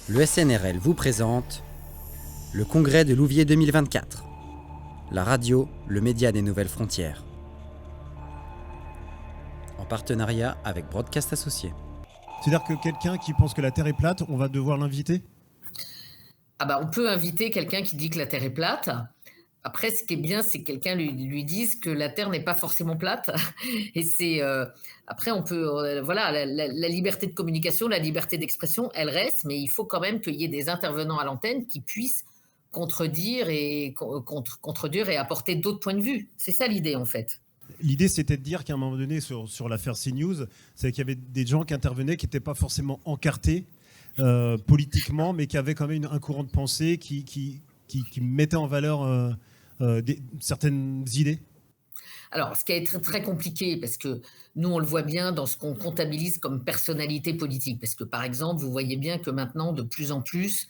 Le SNRL vous présente le Congrès de Louviers 2024. La radio, le média des nouvelles frontières. En partenariat avec Broadcast Associés. C'est-à-dire que quelqu'un qui pense que la Terre est plate, on va devoir l'inviter ? On peut inviter quelqu'un qui dit que la Terre est plate. Après, ce qui est bien, c'est que quelqu'un lui dise que la Terre n'est pas forcément plate. Et après, on peut, la liberté de communication, la liberté d'expression, elle reste, mais il faut quand même qu'il y ait des intervenants à l'antenne qui puissent contredire et apporter d'autres points de vue. C'est ça l'idée, en fait. L'idée, c'était de dire qu'à un moment donné, sur l'affaire CNews, c'est qu'il y avait des gens qui intervenaient qui n'étaient pas forcément encartés politiquement, mais qui avaient quand même un courant de pensée qui mettait en valeur certaines idées. Alors, ce qui est très, très compliqué, parce que nous, on le voit bien dans ce qu'on comptabilise comme personnalité politique. Parce que, par exemple, vous voyez bien que maintenant, de plus en plus,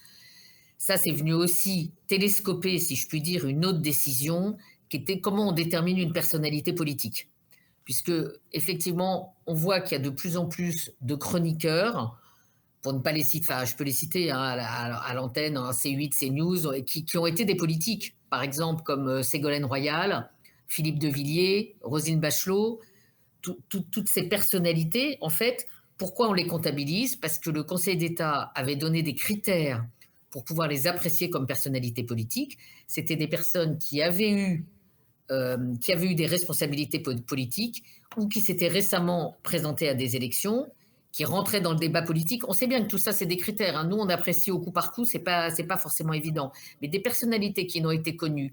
ça, c'est venu aussi télescoper, si je puis dire, une autre décision, qui était comment on détermine une personnalité politique. Puisque, effectivement, on voit qu'il y a de plus en plus de chroniqueurs, pour ne pas les citer, enfin, je peux les citer à l'antenne, C8, CNews, qui ont été des politiques. Par exemple, comme Ségolène Royal, Philippe de Villiers, Roselyne Bachelot, toutes ces personnalités, en fait, pourquoi on les comptabilise ? Parce que le Conseil d'État avait donné des critères pour pouvoir les apprécier comme personnalités politiques. C'était des personnes qui avaient eu des responsabilités politiques ou qui s'étaient récemment présentées à des élections, qui rentraient dans le débat politique. On sait bien que tout ça, c'est des critères, hein. Nous, on apprécie au coup par coup, c'est pas forcément évident. Mais des personnalités qui n'ont été connues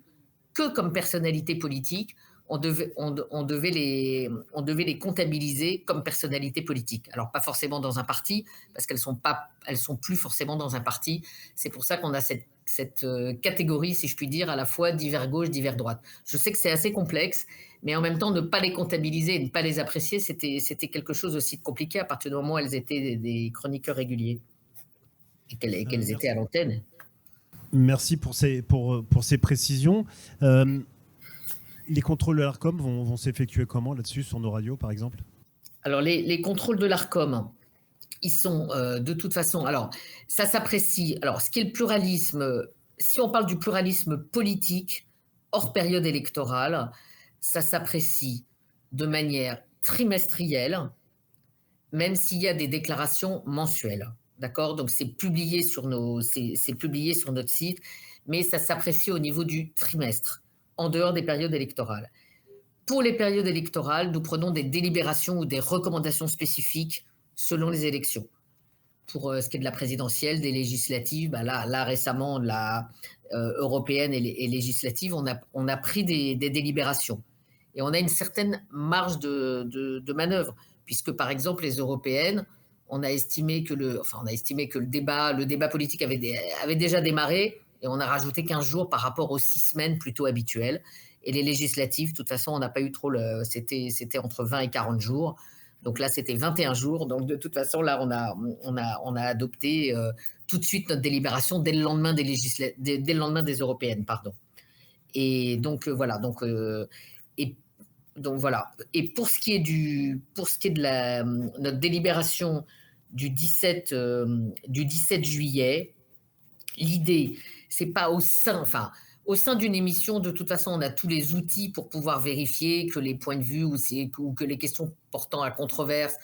que comme personnalités politiques, on devait les comptabiliser comme personnalités politiques. Alors, pas forcément dans un parti, parce qu'elles sont plus forcément dans un parti. C'est pour ça qu'on a cette catégorie, si je puis dire, à la fois divers gauche, divers droite. Je sais que c'est assez complexe, mais en même temps, ne pas les comptabiliser et ne pas les apprécier, c'était quelque chose aussi de compliqué à partir du moment où elles étaient des chroniqueurs réguliers et qu'elles étaient à l'antenne. Merci pour ces précisions. Les contrôles de l'Arcom vont s'effectuer comment là-dessus, sur nos radios, par exemple ? Alors, les contrôles de l'Arcom, ils sont de toute façon... Alors, ça s'apprécie. Alors, ce qui est le pluralisme, si on parle du pluralisme politique, hors période électorale, ça s'apprécie de manière trimestrielle, même s'il y a des déclarations mensuelles. D'accord ? Donc, c'est publié sur notre site, mais ça s'apprécie au niveau du trimestre, en dehors des périodes électorales. Pour les périodes électorales, nous prenons des délibérations ou des recommandations spécifiques selon les élections. Pour ce qui est de la présidentielle, des législatives, là récemment, la européenne et législative, on a pris des délibérations. Et on a une certaine marge de manœuvre, puisque par exemple, les européennes, on a estimé que le débat politique avait déjà démarré, et on a rajouté 15 jours par rapport aux 6 semaines plutôt habituelles. Et les législatives, de toute façon, on n'a pas eu trop c'était entre 20 et 40 jours. Donc là, c'était 21 jours. Donc de toute façon, là, on a adopté tout de suite notre délibération dès le lendemain dès le lendemain des européennes, pardon. Et donc voilà. Donc voilà. Et pour ce qui est de notre délibération du 17 juillet, l'idée, c'est pas au sein d'une émission, de toute façon, on a tous les outils pour pouvoir vérifier que les points de vue ou que les questions portant à controverse,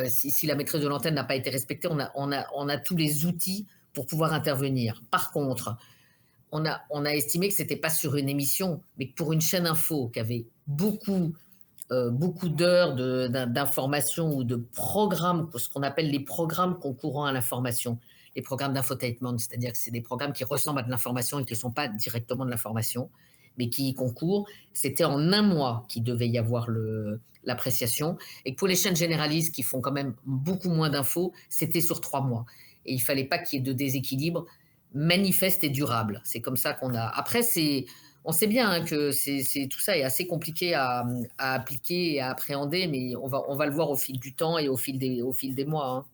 si la maîtrise de l'antenne n'a pas été respectée, on a tous les outils pour pouvoir intervenir. Par contre, on a estimé que ce n'était pas sur une émission, mais que pour une chaîne info qui avait beaucoup d'heures d'information ou de programmes, ce qu'on appelle les programmes concourant à l'information, les programmes d'infotainment, c'est-à-dire que c'est des programmes qui ressemblent à de l'information et qui ne sont pas directement de l'information, mais qui y concourent. C'était en un mois qu'il devait y avoir l'appréciation. Et que pour les chaînes généralistes qui font quand même beaucoup moins d'infos, c'était sur 3 mois. Et il ne fallait pas qu'il y ait de déséquilibre manifeste et durable. C'est comme ça qu'on a... Après, on sait bien que tout ça est assez compliqué à appliquer et à appréhender, mais on va le voir au fil du temps et au fil des mois.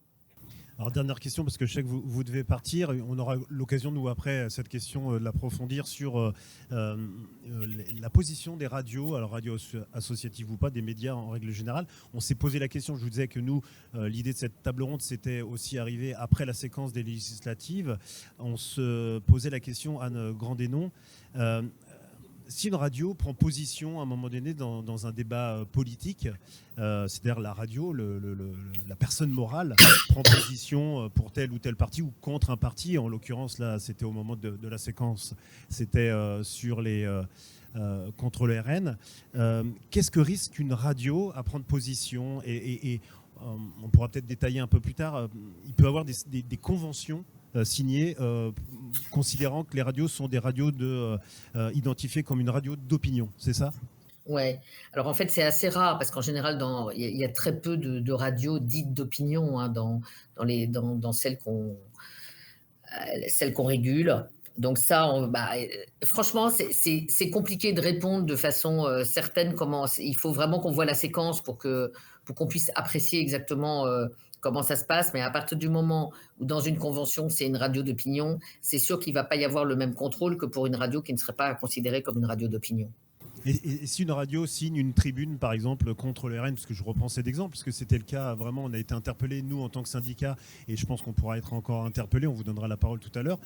Alors, dernière question, parce que je sais que vous devez partir. On aura l'occasion, nous, après cette question, de l'approfondir sur la position des radios, alors radios associatives ou pas, des médias en règle générale. On s'est posé la question, je vous disais que nous, l'idée de cette table ronde, c'était aussi arrivé après la séquence des législatives. On se posait la question, Anne Grandénon, si une radio prend position à un moment donné dans un débat politique, c'est-à-dire la radio, la personne morale prend position pour tel ou tel parti ou contre un parti, en l'occurrence là c'était au moment de la séquence, c'était sur les contre le RN. Qu'est-ce que risque une radio à prendre position et on pourra peut-être détailler un peu plus tard, il peut y avoir des conventions signées considérant que les radios sont des radios identifiées comme une radio d'opinion, c'est ça ? Ouais. Alors en fait, c'est assez rare parce qu'en général, il y a très peu de radios dites d'opinion hein, dans celles qu'on régule. Donc ça, franchement, c'est compliqué de répondre de façon certaine. Il faut vraiment qu'on voit la séquence pour qu'on puisse apprécier exactement comment ça se passe. Mais à partir du moment où dans une convention, c'est une radio d'opinion, c'est sûr qu'il ne va pas y avoir le même contrôle que pour une radio qui ne serait pas considérée comme une radio d'opinion. Et si une radio signe une tribune, par exemple, contre le RN, parce que je reprends cet exemple, parce que c'était le cas, vraiment, on a été interpellés, nous, en tant que syndicat, et je pense qu'on pourra être encore interpellés, on vous donnera la parole tout à l'heure.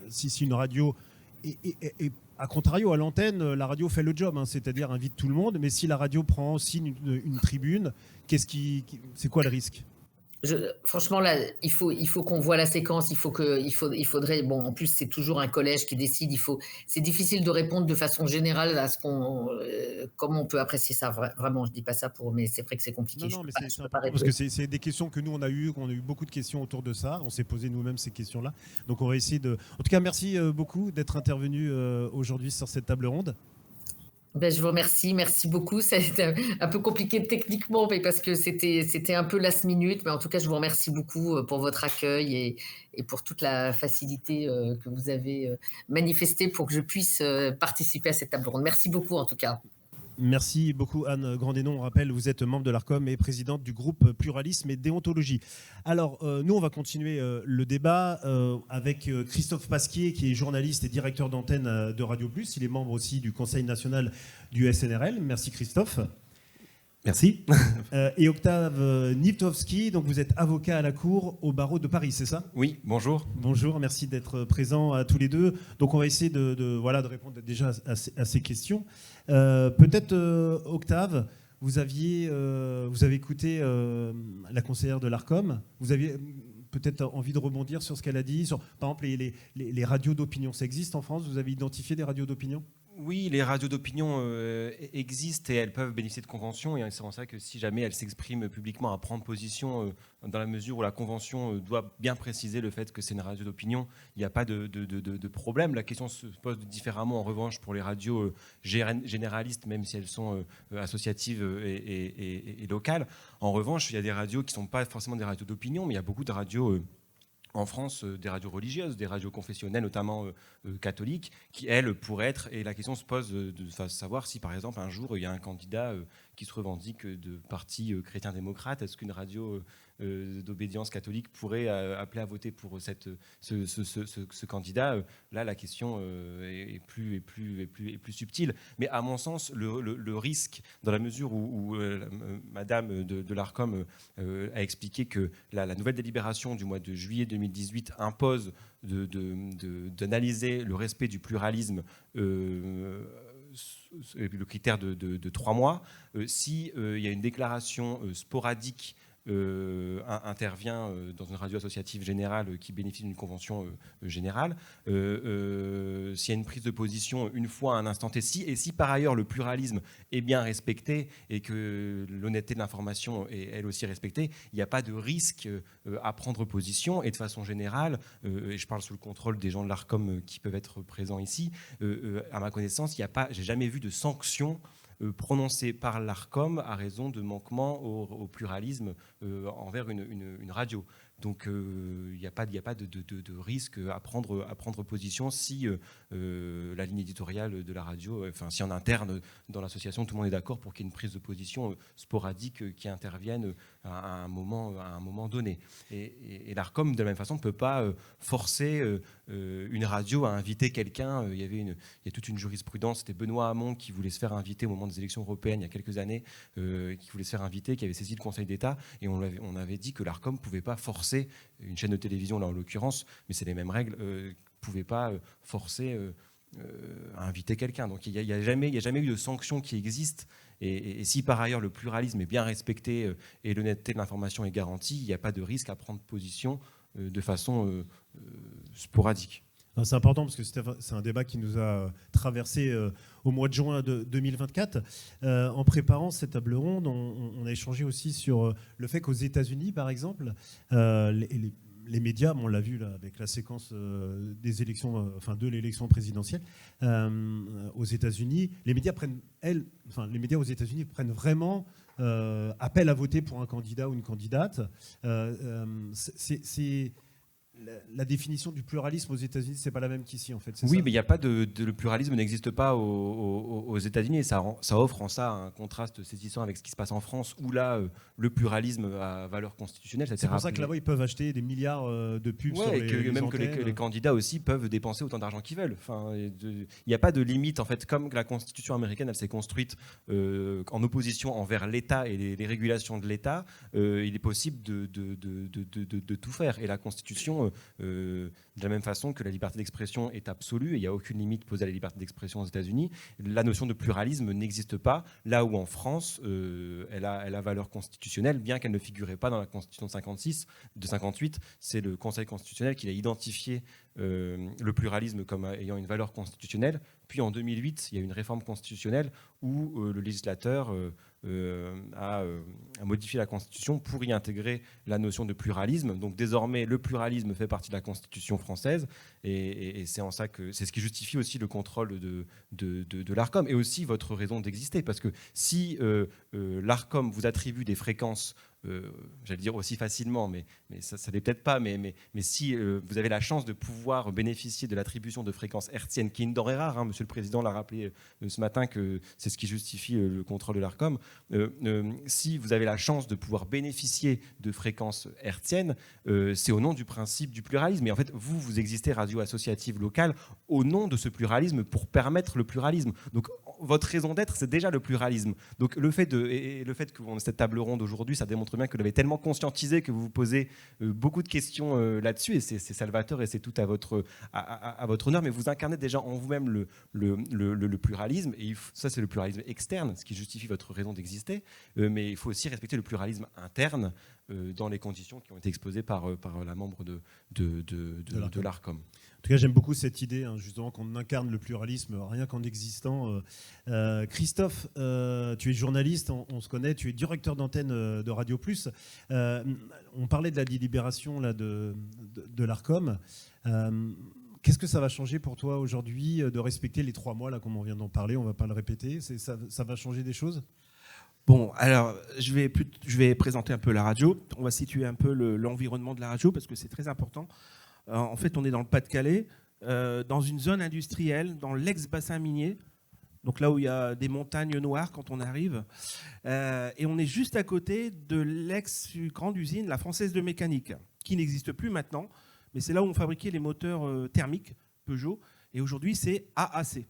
Si une radio, et à contrario, à l'antenne, la radio fait le job, hein, c'est-à-dire invite tout le monde, mais si la radio signe une tribune, c'est quoi le risque ? Franchement, là, il faut qu'on voit la séquence. Il faudrait. Bon, en plus, c'est toujours un collège qui décide. C'est difficile de répondre de façon générale à comment on peut apprécier ça. Vraiment, je dis pas ça mais c'est vrai que c'est compliqué. Non, mais c'est important parce que c'est des questions que nous on a eu beaucoup de questions autour de ça. On s'est posé nous-mêmes ces questions-là. Donc on va essayer de. En tout cas, merci beaucoup d'être intervenu aujourd'hui sur cette table ronde. Je vous remercie, merci beaucoup. Ça a été un peu compliqué techniquement, mais parce que c'était un peu last minute. Mais en tout cas, je vous remercie beaucoup pour votre accueil et pour toute la facilité que vous avez manifestée pour que je puisse participer à cette table ronde. Merci beaucoup en tout cas. Merci beaucoup Anne Grandénon. On rappelle, vous êtes membre de l'ARCOM et présidente du groupe Pluralisme et Déontologie. Alors, nous, on va continuer le débat avec Christophe Pasquier, qui est journaliste et directeur d'antenne de Radio Plus. Il est membre aussi du Conseil national du SNRL. Merci Christophe. Merci. Et Octave Niptowski, donc vous êtes avocat à la Cour au barreau de Paris, c'est ça ? Oui, bonjour. Bonjour, merci d'être présents à tous les deux. Donc on va essayer de répondre déjà à ces questions. Peut-être Octave, vous avez écouté la conseillère de l'ARCOM. Vous aviez peut-être envie de rebondir sur ce qu'elle a dit sur, par exemple, les radios d'opinion. Ça existe en France ? Vous avez identifié des radios d'opinion ? Oui, les radios d'opinion existent et elles peuvent bénéficier de conventions. Et c'est en ça que si jamais elles s'expriment publiquement à prendre position dans la mesure où la convention doit bien préciser le fait que c'est une radio d'opinion, il n'y a pas de problème. La question se pose différemment en revanche pour les radios généralistes, même si elles sont associatives et locales. En revanche, il y a des radios qui ne sont pas forcément des radios d'opinion, mais il y a beaucoup de radios en France, des radios religieuses, des radios confessionnelles, notamment catholiques, qui, elles, pourraient être... Et la question se pose de savoir si, par exemple, un jour, il y a un candidat qui se revendique de parti chrétien-démocrate. Est-ce qu'une radio d'obédience catholique pourrait appeler à voter pour ce candidat ? Là, la question est plus subtile. Mais à mon sens, le risque, dans la mesure où Madame de l'ARCOM a expliqué que la nouvelle délibération du mois de juillet 2018 impose d'analyser le respect du pluralisme, le critère de 3 mois, si il y a une déclaration sporadique intervient dans une radio associative générale qui bénéficie d'une convention générale, s'il y a une prise de position une fois à un instant T, et si par ailleurs le pluralisme est bien respecté et que l'honnêteté de l'information est elle aussi respectée, il n'y a pas de risque à prendre position. Et de façon générale, et je parle sous le contrôle des gens de l'ARCOM qui peuvent être présents ici, à ma connaissance, j'ai jamais vu de sanctions prononcé par l'ARCOM à raison de manquement au pluralisme envers une radio. Donc il n'y a pas de risque à prendre position si la ligne éditoriale de la radio, si en interne dans l'association tout le monde est d'accord pour qu'il y ait une prise de position sporadique qui intervienne à un moment donné. Et l'Arcom, de la même façon, ne peut pas forcer une radio à inviter quelqu'un. Il y a toute une jurisprudence, c'était Benoît Hamon qui voulait se faire inviter au moment des élections européennes il y a quelques années, qui voulait se faire inviter, qui avait saisi le Conseil d'État, et on avait dit que l'Arcom ne pouvait pas forcer une chaîne de télévision, là en l'occurrence, mais c'est les mêmes règles, ne pouvait pas forcer à inviter quelqu'un. Donc il n'y a jamais eu de sanction qui existe. Et si par ailleurs le pluralisme est bien respecté et l'honnêteté de l'information est garantie, il n'y a pas de risque à prendre position de façon sporadique. C'est important parce que c'est un débat qui nous a traversé au mois de juin de 2024. En préparant cette table ronde, on a échangé aussi sur le fait qu'aux États-Unis, par exemple, les médias, on l'a vu là, avec la séquence des élections, de l'élection présidentielle, aux États-Unis, les médias aux États-Unis prennent vraiment appel à voter pour un candidat ou une candidate. La définition du pluralisme aux États-Unis, c'est pas la même qu'ici, en fait. Oui, ça, mais il n'y a pas le pluralisme n'existe pas aux États-Unis, et ça offre en ça un contraste saisissant avec ce qui se passe en France, où là, le pluralisme a valeur constitutionnelle. C'est pour ça que là-bas, ils peuvent acheter des milliards de pubs sur les même antennes. que les candidats aussi peuvent dépenser autant d'argent qu'ils veulent. Il n'y a pas de limite, en fait, comme la Constitution américaine, elle s'est construite en opposition envers l'État et les régulations de l'État. Il est possible de tout faire, et la Constitution, de la même façon que la liberté d'expression est absolue et il n'y a aucune limite posée à la liberté d'expression aux États-Unis, la notion de pluralisme n'existe pas, là où en France, elle a valeur constitutionnelle, bien qu'elle ne figurait pas dans la Constitution de 58. C'est le Conseil constitutionnel qui a identifié le pluralisme comme ayant une valeur constitutionnelle. Puis en 2008, il y a eu une réforme constitutionnelle où le législateur a modifié la Constitution pour y intégrer la notion de pluralisme. Donc désormais, le pluralisme fait partie de la Constitution française, et c'est en ça que c'est ce qui justifie aussi le contrôle de l'Arcom, et aussi votre raison d'exister, parce que si l'Arcom vous attribue des fréquences, j'allais dire aussi facilement, mais ça n'est peut-être pas, mais si vous avez la chance de pouvoir bénéficier de l'attribution de fréquences hertziennes, qui est une denrée rare, Monsieur le Président l'a rappelé ce matin, que c'est ce qui justifie le contrôle de l'Arcom, si vous avez la chance de pouvoir bénéficier de fréquences hertziennes, c'est au nom du principe du pluralisme. Et en fait, vous existez, radio associative locale, au nom de ce pluralisme, pour permettre le pluralisme. Donc votre raison d'être, c'est déjà le pluralisme. Donc le fait que on ait cette table ronde aujourd'hui, ça démontre bien que vous l'avez tellement conscientisé que vous vous posez beaucoup de questions là-dessus, et c'est salvateur, et c'est tout à votre honneur, mais vous incarnez déjà en vous-même le pluralisme, et ça c'est le pluralisme externe, ce qui justifie votre raison d'exister, mais il faut aussi respecter le pluralisme interne dans les conditions qui ont été exposées par la membre de l'Arcom. En tout cas, j'aime beaucoup cette idée, justement, qu'on incarne le pluralisme rien qu'en existant. Christophe, tu es journaliste, on se connaît, tu es directeur d'antenne de Radio Plus. On parlait de la délibération là, de l'Arcom. Qu'est-ce que ça va changer pour toi aujourd'hui de respecter les 3 mois, là, comme on vient d'en parler, on ne va pas le répéter. Ça va changer des choses ? Bon, alors, je vais présenter un peu la radio. On va situer un peu l'environnement de la radio, parce que c'est très important. En fait, on est dans le Pas-de-Calais, dans une zone industrielle, dans l'ex-bassin minier, donc là où il y a des montagnes noires quand on arrive. Et on est juste à côté de l'ex-grande usine, la Française de Mécanique, qui n'existe plus maintenant, mais c'est là où on fabriquait les moteurs thermiques Peugeot. Et aujourd'hui, c'est AAC,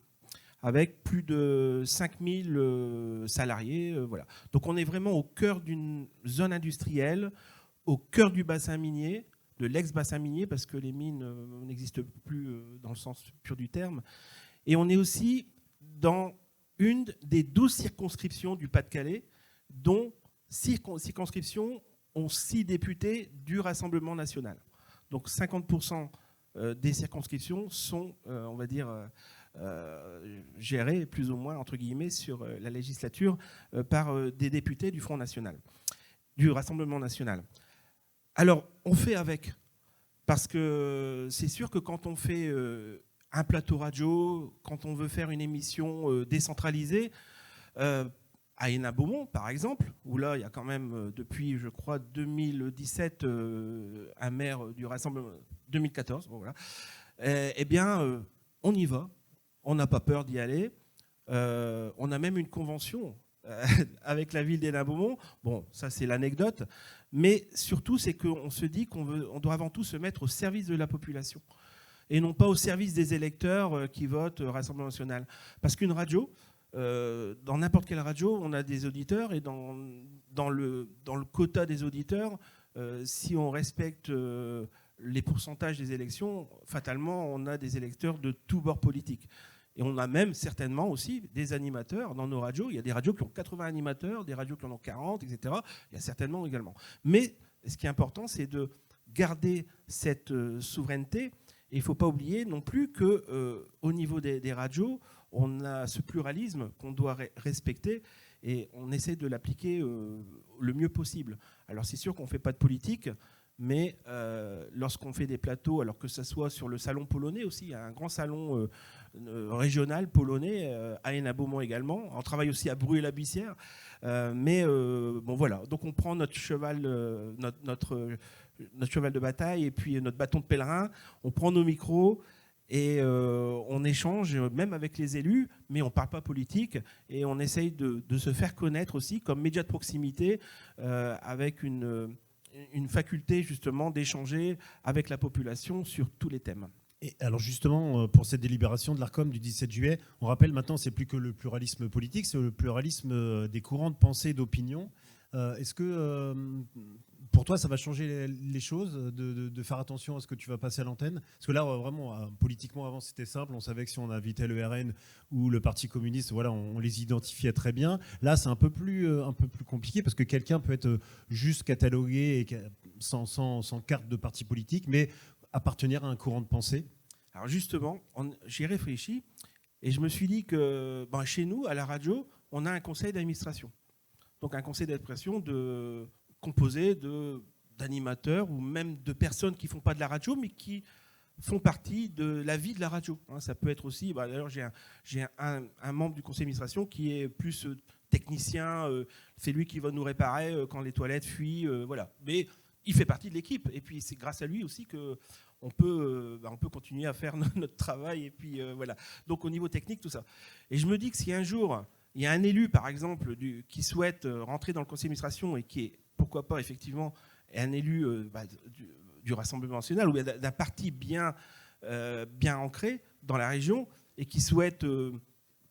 avec plus de 5000 salariés. Voilà. Donc on est vraiment au cœur d'une zone industrielle, au cœur du bassin minier, de l'ex-bassin minier, parce que les mines n'existent plus dans le sens pur du terme. Et on est aussi dans une des 12 circonscriptions du Pas-de-Calais, dont 6 circonscriptions ont 6 députés du Rassemblement national. Donc 50% des circonscriptions sont, on va dire, gérées plus ou moins, entre guillemets, sur la législature par des députés du Front National, du Rassemblement national. Alors, on fait avec, parce que c'est sûr que quand on fait un plateau radio, quand on veut faire une émission décentralisée, à à Hénin-Beaumont, par exemple, où là, il y a quand même, depuis, je crois, 2017, un maire du Rassemblement, 2014, bon, voilà. Eh bien, on y va, on n'a pas peur d'y aller. On a même une convention avec la ville d'Hénin-Beaumont. Bon, ça, c'est l'anecdote. Mais surtout, c'est qu'on se dit on doit avant tout se mettre au service de la population et non pas au service des électeurs qui votent Rassemblement national. Parce qu'une radio, dans n'importe quelle radio, on a des auditeurs, et dans le quota des auditeurs, si on respecte les pourcentages des élections, fatalement, on a des électeurs de tous bords politiques. Et on a même certainement aussi des animateurs dans nos radios. Il y a des radios qui ont 80 animateurs, des radios qui en ont 40, etc. Il y a certainement également. Mais ce qui est important, c'est de garder cette souveraineté. Et il ne faut pas oublier non plus qu'au niveau des radios, on a ce pluralisme qu'on doit respecter, et on essaie de l'appliquer le mieux possible. Alors c'est sûr qu'on ne fait pas de politique, mais lorsqu'on fait des plateaux, alors que ce soit sur le salon polonais aussi, il y a un grand salon régional polonais à Hénin-Beaumont également. On travaille aussi à Bruay-la-Buissière. Bon voilà, donc on prend notre cheval, notre cheval de bataille et puis notre bâton de pèlerin, on prend nos micros et on échange même avec les élus, mais on ne parle pas politique, et on essaye de se faire connaître aussi comme média de proximité avec une faculté justement d'échanger avec la population sur tous les thèmes. Et alors justement, pour cette délibération de l'ARCOM du 17 juillet, on rappelle maintenant, c'est plus que le pluralisme politique, c'est le pluralisme des courants de pensée et d'opinion. Est-ce que pour toi, ça va changer les choses, de faire attention à ce que tu vas passer à l'antenne? Parce que là, vraiment, politiquement, avant, c'était simple. On savait que si on invitait le RN ou le Parti communiste, voilà, on les identifiait très bien. Là, c'est un peu plus compliqué, parce que quelqu'un peut être juste catalogué et sans carte de parti politique, mais appartenir à un courant de pensée. Alors justement, j'y ai réfléchi et je me suis dit que chez nous, à la radio, on a un conseil d'administration. Donc un conseil d'administration composé d'animateurs ou même de personnes qui ne font pas de la radio, mais qui font partie de la vie de la radio. Ça peut être aussi, d'ailleurs j'ai un membre du conseil d'administration qui est plus technicien, c'est lui qui va nous réparer quand les toilettes fuient, voilà. Mais il fait partie de l'équipe, et puis c'est grâce à lui aussi qu'on peut continuer à faire notre travail, et puis voilà. Donc au niveau technique, tout ça. Et je me dis que si un jour il y a un élu, par exemple, qui souhaite rentrer dans le conseil d'administration et qui est, pourquoi pas, effectivement, un élu du Rassemblement national ou d'un parti bien ancré dans la région, et qui souhaite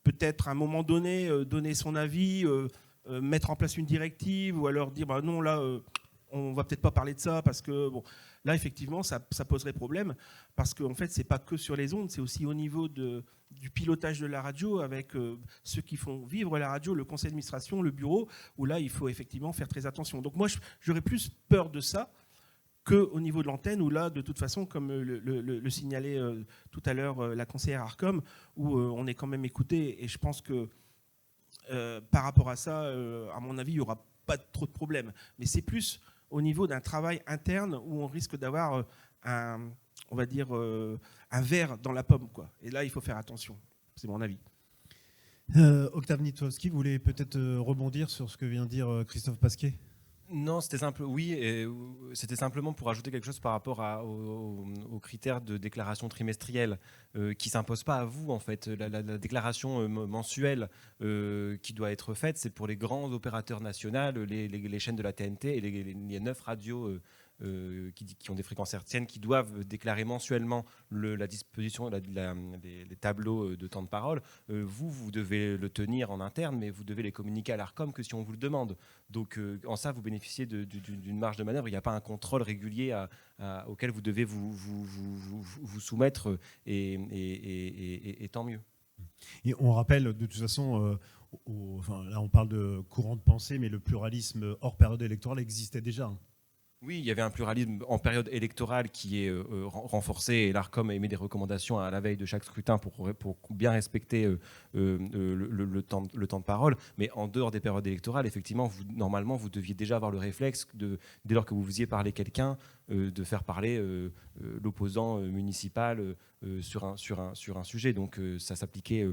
peut-être à un moment donné donner son avis, mettre en place une directive, ou alors dire non, là, on va peut-être pas parler de ça, parce que bon, là, effectivement, ça poserait problème, parce qu'en fait, c'est pas que sur les ondes, c'est aussi au niveau du pilotage de la radio, avec ceux qui font vivre la radio, le conseil d'administration, le bureau, où là, il faut effectivement faire très attention. Donc moi, j'aurais plus peur de ça qu'au niveau de l'antenne, où là, de toute façon, comme le signalait tout à l'heure la conseillère Arcom, où on est quand même écouté, et je pense que par rapport à ça, à mon avis, il n'y aura pas trop de problèmes. Mais c'est plus au niveau d'un travail interne où on risque d'avoir on va dire, un verre dans la pomme, quoi. Et là, il faut faire attention. C'est mon avis. Octave Nitowski, vous voulez peut-être rebondir sur ce que vient de dire Christophe Pasquier? Non, c'était c'était simplement pour ajouter quelque chose par rapport aux critères de déclaration trimestrielle qui ne s'imposent pas à vous, en fait. La déclaration mensuelle qui doit être faite, c'est pour les grands opérateurs nationaux, les chaînes de la TNT et les 9 radios qui ont des fréquences hertziennes, qui doivent déclarer mensuellement la disposition, les tableaux de temps de parole. Vous devez le tenir en interne, mais vous devez les communiquer à l'ARCOM que si on vous le demande. Donc en ça, vous bénéficiez d'une marge de manœuvre. Il n'y a pas un contrôle régulier auquel vous devez vous soumettre, et tant mieux. Et on rappelle, de toute façon, là on parle de courant de pensée, mais le pluralisme hors période électorale existait déjà. Oui, il y avait un pluralisme en période électorale qui est renforcé, et l'ARCOM a émis des recommandations à la veille de chaque scrutin pour bien respecter le temps de parole. Mais en dehors des périodes électorales, effectivement, normalement, vous deviez déjà avoir le réflexe, dès lors que vous faisiez parler quelqu'un, de faire parler l'opposant municipal sur un sujet. Donc ça s'appliquait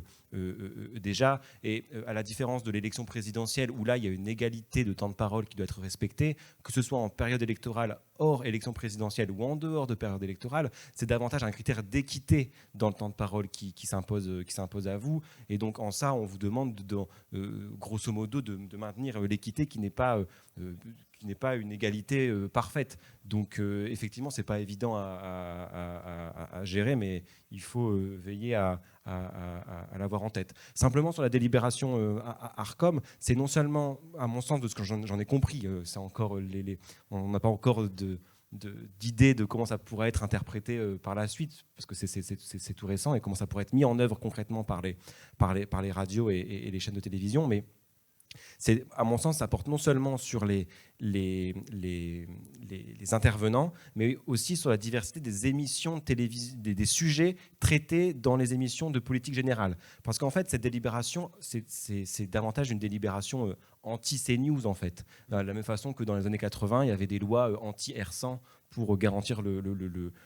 déjà. Et à la différence de l'élection présidentielle, où là, il y a une égalité de temps de parole qui doit être respectée, que ce soit en période électorale, hors élection présidentielle ou en dehors de période électorale, c'est davantage un critère d'équité dans le temps de parole qui s'impose à vous. Et donc en ça, on vous demande grosso modo de maintenir l'équité qui n'est pas une égalité parfaite. Donc effectivement, c'est pas évident à gérer, mais il faut veiller à l'avoir en tête. Simplement sur la délibération Arcom, c'est non seulement, à mon sens, de ce que j'en ai compris, c'est encore on n'a pas encore d'idée de comment ça pourrait être interprété par la suite, parce que c'est tout récent, et comment ça pourrait être mis en œuvre concrètement par les radios et les chaînes de télévision, mais à mon sens, ça porte non seulement sur les intervenants, mais aussi sur la diversité des émissions des sujets traités dans les émissions de politique générale. Parce qu'en fait, cette délibération, c'est davantage une délibération anti-CNews, en fait. De la même façon que dans les années 80, il y avait des lois anti-R100 pour garantir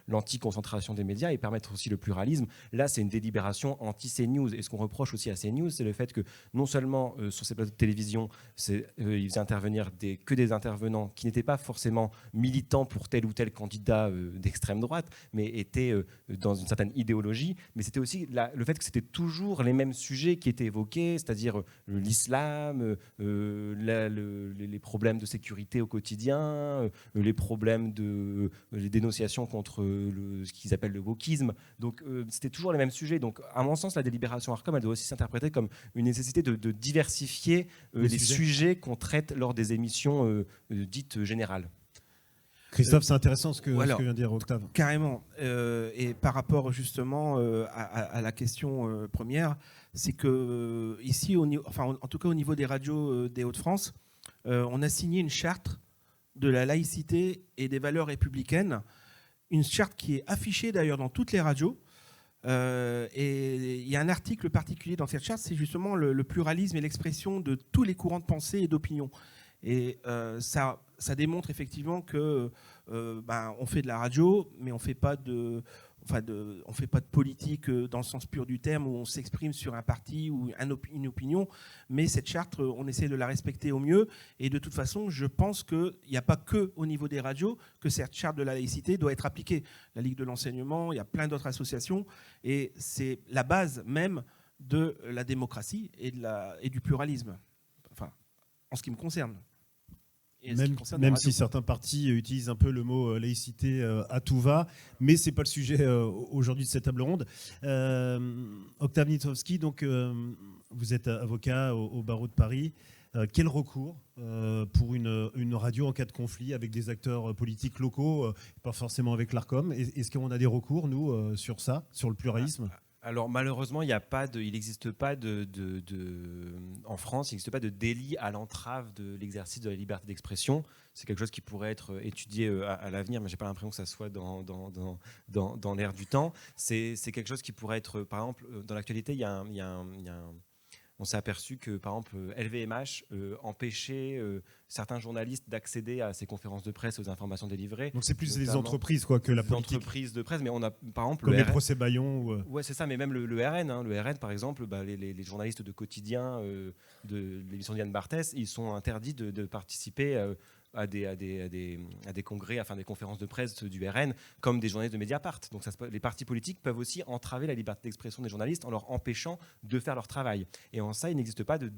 l'anti-concentration des médias et permettre aussi le pluralisme. Là, c'est une délibération anti-CNews. Et ce qu'on reproche aussi à CNews, c'est le fait que non seulement sur ces plateaux de télévision, ils faisaient intervenir que des intervenants qui n'étaient pas forcément militants pour tel ou tel candidat d'extrême droite, mais étaient dans une certaine idéologie. Mais c'était aussi le fait que c'était toujours les mêmes sujets qui étaient évoqués, c'est-à-dire l'islam, les problèmes de sécurité au quotidien, les problèmes les dénonciations contre ce qu'ils appellent le wokisme. Donc c'était toujours les mêmes sujets. Donc à mon sens, la délibération Arcom, elle doit aussi s'interpréter comme une nécessité de diversifier les sujets qu'on traite lors des émissions dites générales. Christophe, c'est intéressant ce que vient de dire Octave. Carrément. Et par rapport justement à la question première, c'est que ici, en tout cas au niveau des radios des Hauts-de-France, on a signé une charte de la laïcité et des valeurs républicaines, une charte qui est affichée d'ailleurs dans toutes les radios. Et il y a un article particulier dans cette charte, c'est justement le pluralisme et l'expression de tous les courants de pensée et d'opinion. Et ça démontre effectivement que on fait de la radio, mais on fait pas de politique dans le sens pur du terme, où on s'exprime sur un parti ou une opinion, mais cette charte, on essaie de la respecter au mieux. Et de toute façon, je pense qu'il n'y a pas que au niveau des radios que cette charte de la laïcité doit être appliquée. La Ligue de l'enseignement, il y a plein d'autres associations, et c'est la base même de la démocratie et du pluralisme, enfin, en ce qui me concerne. Même si certains partis utilisent un peu le mot laïcité à tout va, mais ce n'est pas le sujet aujourd'hui de cette table ronde. Octave Nitrowski, donc, vous êtes avocat au barreau de Paris. Quel recours pour une radio en cas de conflit avec des acteurs politiques locaux, pas forcément avec l'Arcom? Est-ce qu'on a des recours, nous, sur ça, sur le pluralisme? Alors malheureusement, il n'existe pas en France, il n'existe pas de délit à l'entrave de l'exercice de la liberté d'expression. C'est quelque chose qui pourrait être étudié à l'avenir, mais j'ai pas l'impression que ça soit dans l'air du temps. C'est quelque chose qui pourrait être, par exemple, dans l'actualité, on s'est aperçu que, par exemple, LVMH empêchait certains journalistes d'accéder à ces conférences de presse, aux informations délivrées. Donc c'est plus les entreprises que la politique. Les entreprises de presse, mais on a, par exemple... Comme les procès Bayon. Ouais, c'est ça, mais même le RN. Le RN, par exemple, les journalistes de quotidien de l'émission Diane Barthès, ils sont interdits de participer à des congrès, enfin des conférences de presse du RN, comme des journalistes de Mediapart. Donc les partis politiques peuvent aussi entraver la liberté d'expression des journalistes en leur empêchant de faire leur travail. Et en ça, il n'existe pas de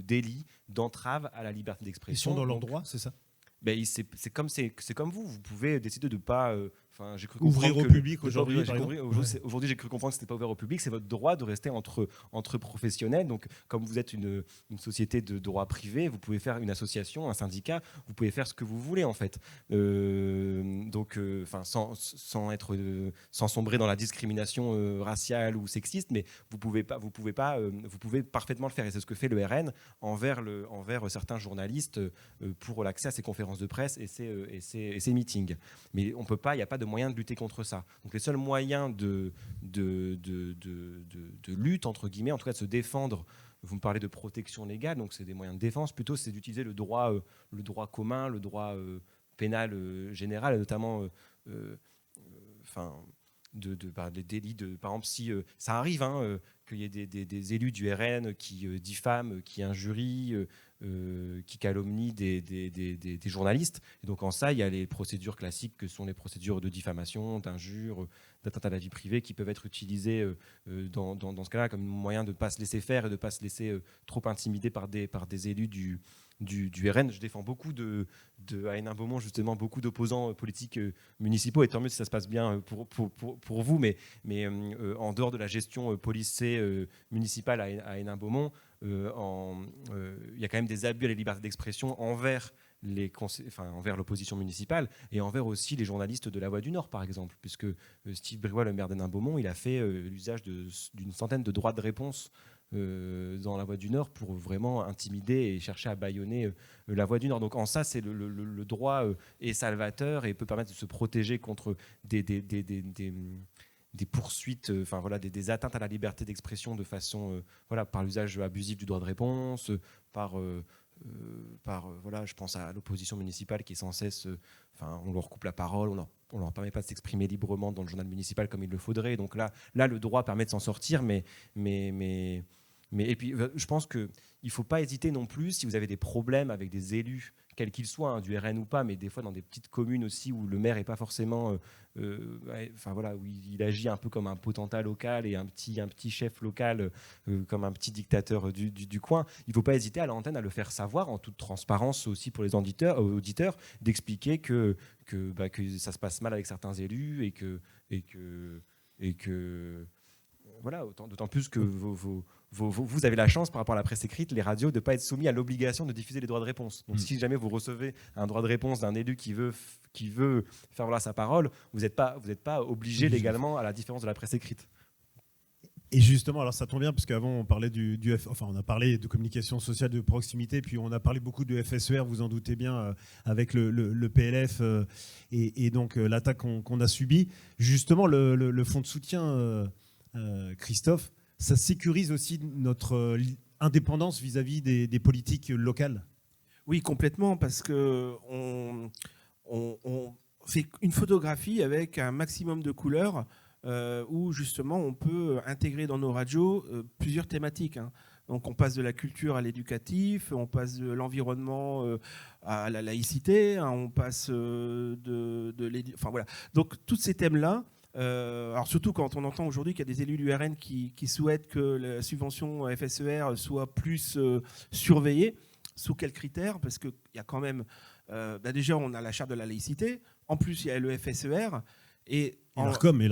délit d'entrave à la liberté d'expression. Ils sont dans leur droit, c'est ça? C'est comme vous pouvez décider de ne pas j'ai cru ouvrir au public aujourd'hui. Aujourd'hui, j'ai cru comprendre que ce n'était pas ouvert au public. C'est votre droit de rester entre professionnels. Donc, comme vous êtes une société de droit privé, vous pouvez faire une association, un syndicat, vous pouvez faire ce que vous voulez en fait. Sans sombrer dans la discrimination raciale ou sexiste, mais vous pouvez parfaitement le faire. Et c'est ce que fait le RN envers certains journalistes pour l'accès à ces conférences de presse et ces meetings. Mais il n'y a pas de moyen de lutter contre ça. Donc les seuls moyens de lutte, entre guillemets, en tout cas de se défendre, vous me parlez de protection légale, donc c'est des moyens de défense, plutôt c'est d'utiliser le droit commun, le droit pénale générale, notamment des délits par exemple, si ça arrive qu'il y ait des élus du RN qui diffament, qui injurient, qui calomnient des journalistes. Et donc en ça, il y a les procédures classiques que sont les procédures de diffamation, d'injure, d'atteinte à la vie privée qui peuvent être utilisées dans ce cas-là comme moyen de ne pas se laisser faire et de ne pas se laisser trop intimider par des élus du RN. Je défends beaucoup à Hénin-Beaumont, justement, beaucoup d'opposants politiques municipaux, et tant mieux si ça se passe bien pour vous, mais en dehors de la gestion policée municipale à Hénin-Beaumont, il y a quand même des abus à la liberté d'expression envers l'opposition municipale et envers aussi les journalistes de La Voix du Nord, par exemple, puisque Steve Briouat, le maire d'Hénin-Beaumont, il a fait l'usage d'une centaine de droits de réponse dans La Voix du Nord pour vraiment intimider et chercher à bâillonner La Voix du Nord. Donc en ça, c'est le droit est salvateur et peut permettre de se protéger contre des poursuites, des atteintes à la liberté d'expression de façon, par l'usage abusif du droit de réponse, je pense à l'opposition municipale qui est sans cesse, on leur coupe la parole, on leur permet pas de s'exprimer librement dans le journal municipal comme il le faudrait. Donc là, le droit permet de s'en sortir, mais et puis, je pense qu'il ne faut pas hésiter non plus, si vous avez des problèmes avec des élus, quels qu'ils soient, du RN ou pas, mais des fois dans des petites communes aussi où le maire n'est pas forcément... où il agit un peu comme un potentat local et un petit chef local, comme un petit dictateur du coin. Il ne faut pas hésiter à l'antenne à le faire savoir en toute transparence aussi pour les auditeurs, d'expliquer que ça se passe mal avec certains élus et que voilà, d'autant plus que vous avez la chance par rapport à la presse écrite, les radios, de ne pas être soumis à l'obligation de diffuser les droits de réponse. Donc si jamais vous recevez un droit de réponse d'un élu qui veut faire valoir sa parole, vous n'êtes pas obligé légalement, à la différence de la presse écrite. Et justement, alors ça tombe bien, parce qu'avant on parlait on a parlé de communication sociale de proximité, puis on a parlé beaucoup de FSER, vous en doutez bien, avec le PLF et donc l'attaque qu'on a subie. Justement, le fonds de soutien, Christophe, ça sécurise aussi notre indépendance vis-à-vis des politiques locales. Oui, complètement, parce que on fait une photographie avec un maximum de couleurs où justement on peut intégrer dans nos radios plusieurs thématiques. Donc on passe de la culture à l'éducatif, on passe de l'environnement à la laïcité, on passe Donc tous ces thèmes-là. Alors surtout quand on entend aujourd'hui qu'il y a des élus du RN qui souhaitent que la subvention FSER soit plus surveillée. Sous quels critères? Parce qu'il y a quand même... déjà, on a la charte de la laïcité. En plus, il y a le FSER. Et l'ARCOM.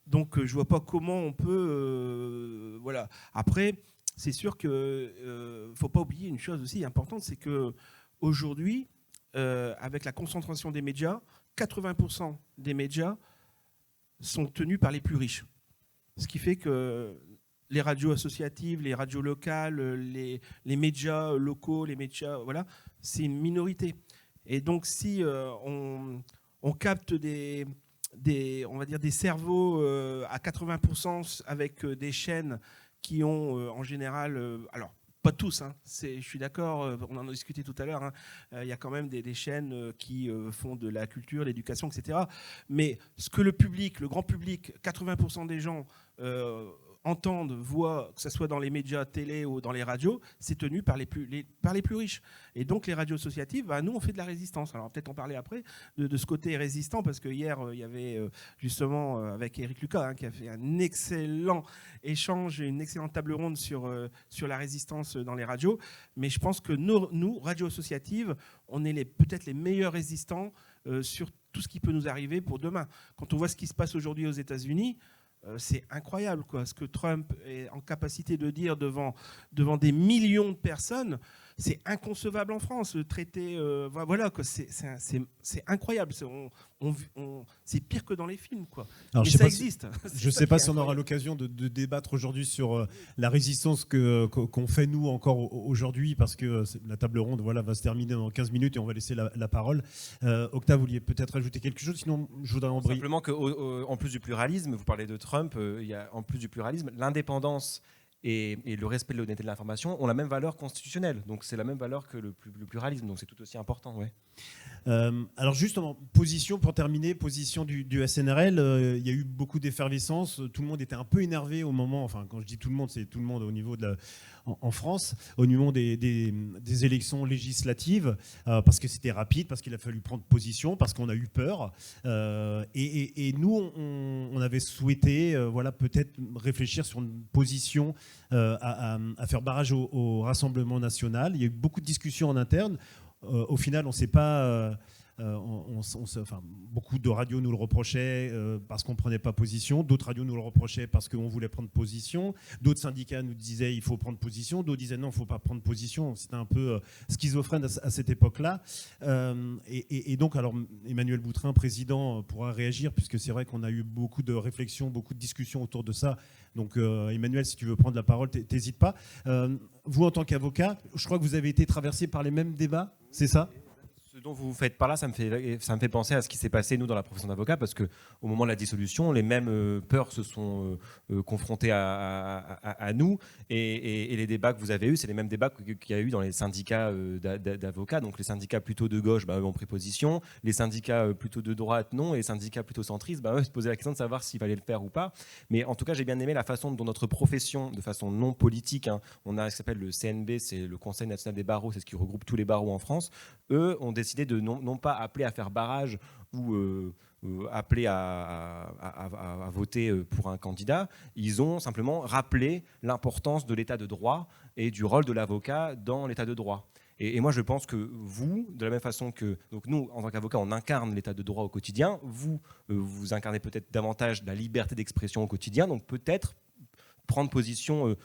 Donc, je ne vois pas comment on peut... voilà. Après, c'est sûr qu'il ne faut pas oublier une chose aussi importante, c'est qu'aujourd'hui, avec la concentration des médias, 80% des médias sont tenus par les plus riches. Ce qui fait que les radios associatives, les radios locales, les médias locaux, les médias, voilà, c'est une minorité. Et donc, si on capte on va dire des cerveaux à 80% avec des chaînes qui ont en général... alors, pas tous, je suis d'accord, on en a discuté tout à l'heure, il y a quand même des chaînes qui font de la culture, l'éducation, etc. Mais ce que le public, le grand public, 80% des gens entendent, voient, que ce soit dans les médias télé ou dans les radios, c'est tenu par les plus riches. Et donc les radios associatives, nous on fait de la résistance. Alors peut-être en parler après de ce côté résistant, parce que hier il y avait justement avec Eric Lucas qui a fait un excellent échange et une excellente table ronde sur la résistance dans les radios. Mais je pense que nous radios associatives, on est peut-être les meilleurs résistants sur tout ce qui peut nous arriver pour demain. Quand on voit ce qui se passe aujourd'hui aux États-Unis, c'est incroyable, quoi. Ce que Trump est en capacité de dire devant des millions de personnes, c'est inconcevable en France. Le traité, voilà, quoi. C'est incroyable. C'est pire que dans les films, quoi. Alors, mais ça existe. Je ne sais pas si on aura l'occasion de débattre aujourd'hui sur la résistance qu'on fait nous encore aujourd'hui, parce que la table ronde va se terminer dans 15 minutes et on va laisser la parole. Octave, vous vouliez peut-être ajouter quelque chose, sinon je voudrais embrayer. Simplement qu'en plus du pluralisme, vous parlez de Trump, il y a en plus du pluralisme, l'indépendance et le respect de l'honnêteté de l'information ont la même valeur constitutionnelle. Donc c'est la même valeur que le pluralisme. Donc c'est tout aussi important. Ouais. Alors justement, position pour terminer, position du SNRL, il y a eu beaucoup d'effervescence, tout le monde était un peu énervé au moment, enfin quand je dis tout le monde, c'est tout le monde au niveau en France, au niveau des élections législatives, parce que c'était rapide, parce qu'il a fallu prendre position, parce qu'on a eu peur, et nous on avait souhaité voilà, peut-être réfléchir sur une position à faire barrage au Rassemblement national. Il y a eu beaucoup de discussions en interne. Au final, on ne sait pas. Beaucoup de radios nous le reprochaient parce qu'on ne prenait pas position. D'autres radios nous le reprochaient parce qu'on voulait prendre position. D'autres syndicats nous disaient il faut prendre position. D'autres disaient non, il ne faut pas prendre position. C'était un peu schizophrène à cette époque-là. Et donc, alors, Emmanuel Boutrin, président, pourra réagir puisque c'est vrai qu'on a eu beaucoup de réflexions, beaucoup de discussions autour de ça. Donc, Emmanuel, si tu veux prendre la parole, t'hésites pas. Vous, en tant qu'avocat, je crois que vous avez été traversé par les mêmes débats, c'est ça ? Ce dont vous faites par là, ça me fait penser à ce qui s'est passé, nous, dans la profession d'avocat, parce qu'au moment de la dissolution, les mêmes peurs se sont confrontées à nous, et les débats que vous avez eus, c'est les mêmes débats qu'il y a eu dans les syndicats d'avocats. Donc les syndicats plutôt de gauche, eux ont pris position, les syndicats plutôt de droite, non, et les syndicats plutôt centristes, eux se posaient la question de savoir s'il fallait le faire ou pas. Mais en tout cas, j'ai bien aimé la façon dont notre profession, de façon non politique, on a ce qui s'appelle le CNB, c'est le Conseil national des barreaux, c'est ce qui regroupe tous les barreaux en France, eux ont décidé de non pas appeler à faire barrage ou appeler à voter pour un candidat, ils ont simplement rappelé l'importance de l'état de droit et du rôle de l'avocat dans l'état de droit. Et moi, je pense que vous, de la même façon que donc nous, en tant qu'avocats, on incarne l'état de droit au quotidien, vous incarnez peut-être davantage la liberté d'expression au quotidien, donc peut-être prendre position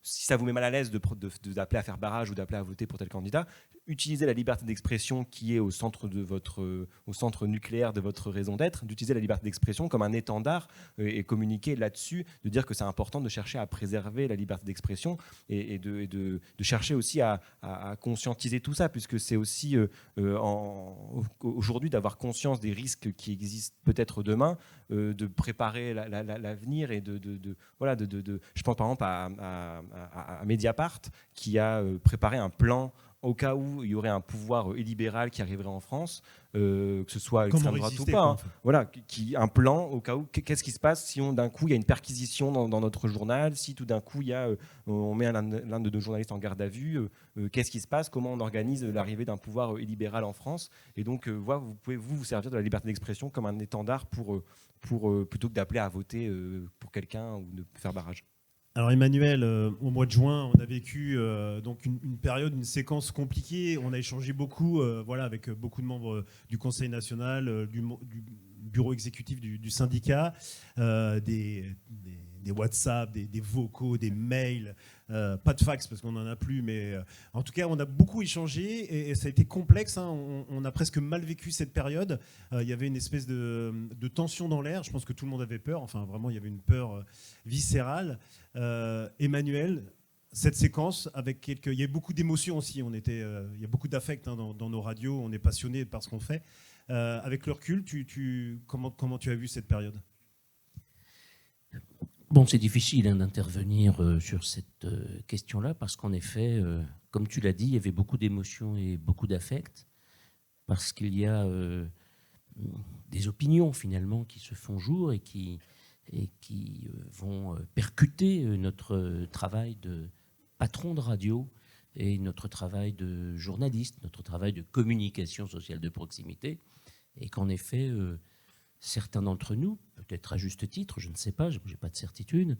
si ça vous met mal à l'aise d'appeler à faire barrage ou d'appeler à voter pour tel candidat, utiliser la liberté d'expression qui est au centre nucléaire de votre raison d'être, d'utiliser la liberté d'expression comme un étendard et communiquer là-dessus, de dire que c'est important de chercher à préserver la liberté d'expression et de chercher aussi à conscientiser tout ça, puisque c'est aussi aujourd'hui d'avoir conscience des risques qui existent peut-être demain, de préparer l'avenir et je pense par exemple à Mediapart qui a préparé un plan au cas où il y aurait un pouvoir illibéral qui arriverait en France, que ce soit extrême droite ou pas. En fait. Voilà, un plan au cas où. Qu'est-ce qui se passe si d'un coup il y a une perquisition dans notre journal, si tout d'un coup on met l'un de nos journalistes en garde à vue, qu'est-ce qui se passe, comment on organise l'arrivée d'un pouvoir illibéral en France. Et donc vous pouvez vous servir de la liberté d'expression comme un étendard pour plutôt que d'appeler à voter pour quelqu'un ou de faire barrage. Alors Emmanuel, au mois de juin, on a vécu donc une période, une séquence compliquée. On a échangé beaucoup, avec beaucoup de membres du Conseil national, du bureau exécutif du syndicat, des WhatsApp, des vocaux, des mails, pas de fax parce qu'on n'en a plus, mais en tout cas, on a beaucoup échangé et ça a été complexe. On a presque mal vécu cette période. Il y avait une espèce de tension dans l'air. Je pense que tout le monde avait peur. Enfin, vraiment, il y avait une peur viscérale. Emmanuel, cette séquence, il y a beaucoup d'émotions aussi. Il y a beaucoup d'affect dans nos radios. On est passionné par ce qu'on fait. Avec le recul, comment tu as vu cette période ? Bon, c'est difficile d'intervenir sur cette question-là parce qu'en effet, comme tu l'as dit, il y avait beaucoup d'émotions et beaucoup d'affect parce qu'il y a des opinions finalement qui se font jour et qui vont percuter notre travail de patron de radio et notre travail de journaliste, notre travail de communication sociale de proximité, et qu'en effet, certains d'entre nous, peut-être à juste titre, je ne sais pas, je n'ai pas de certitude,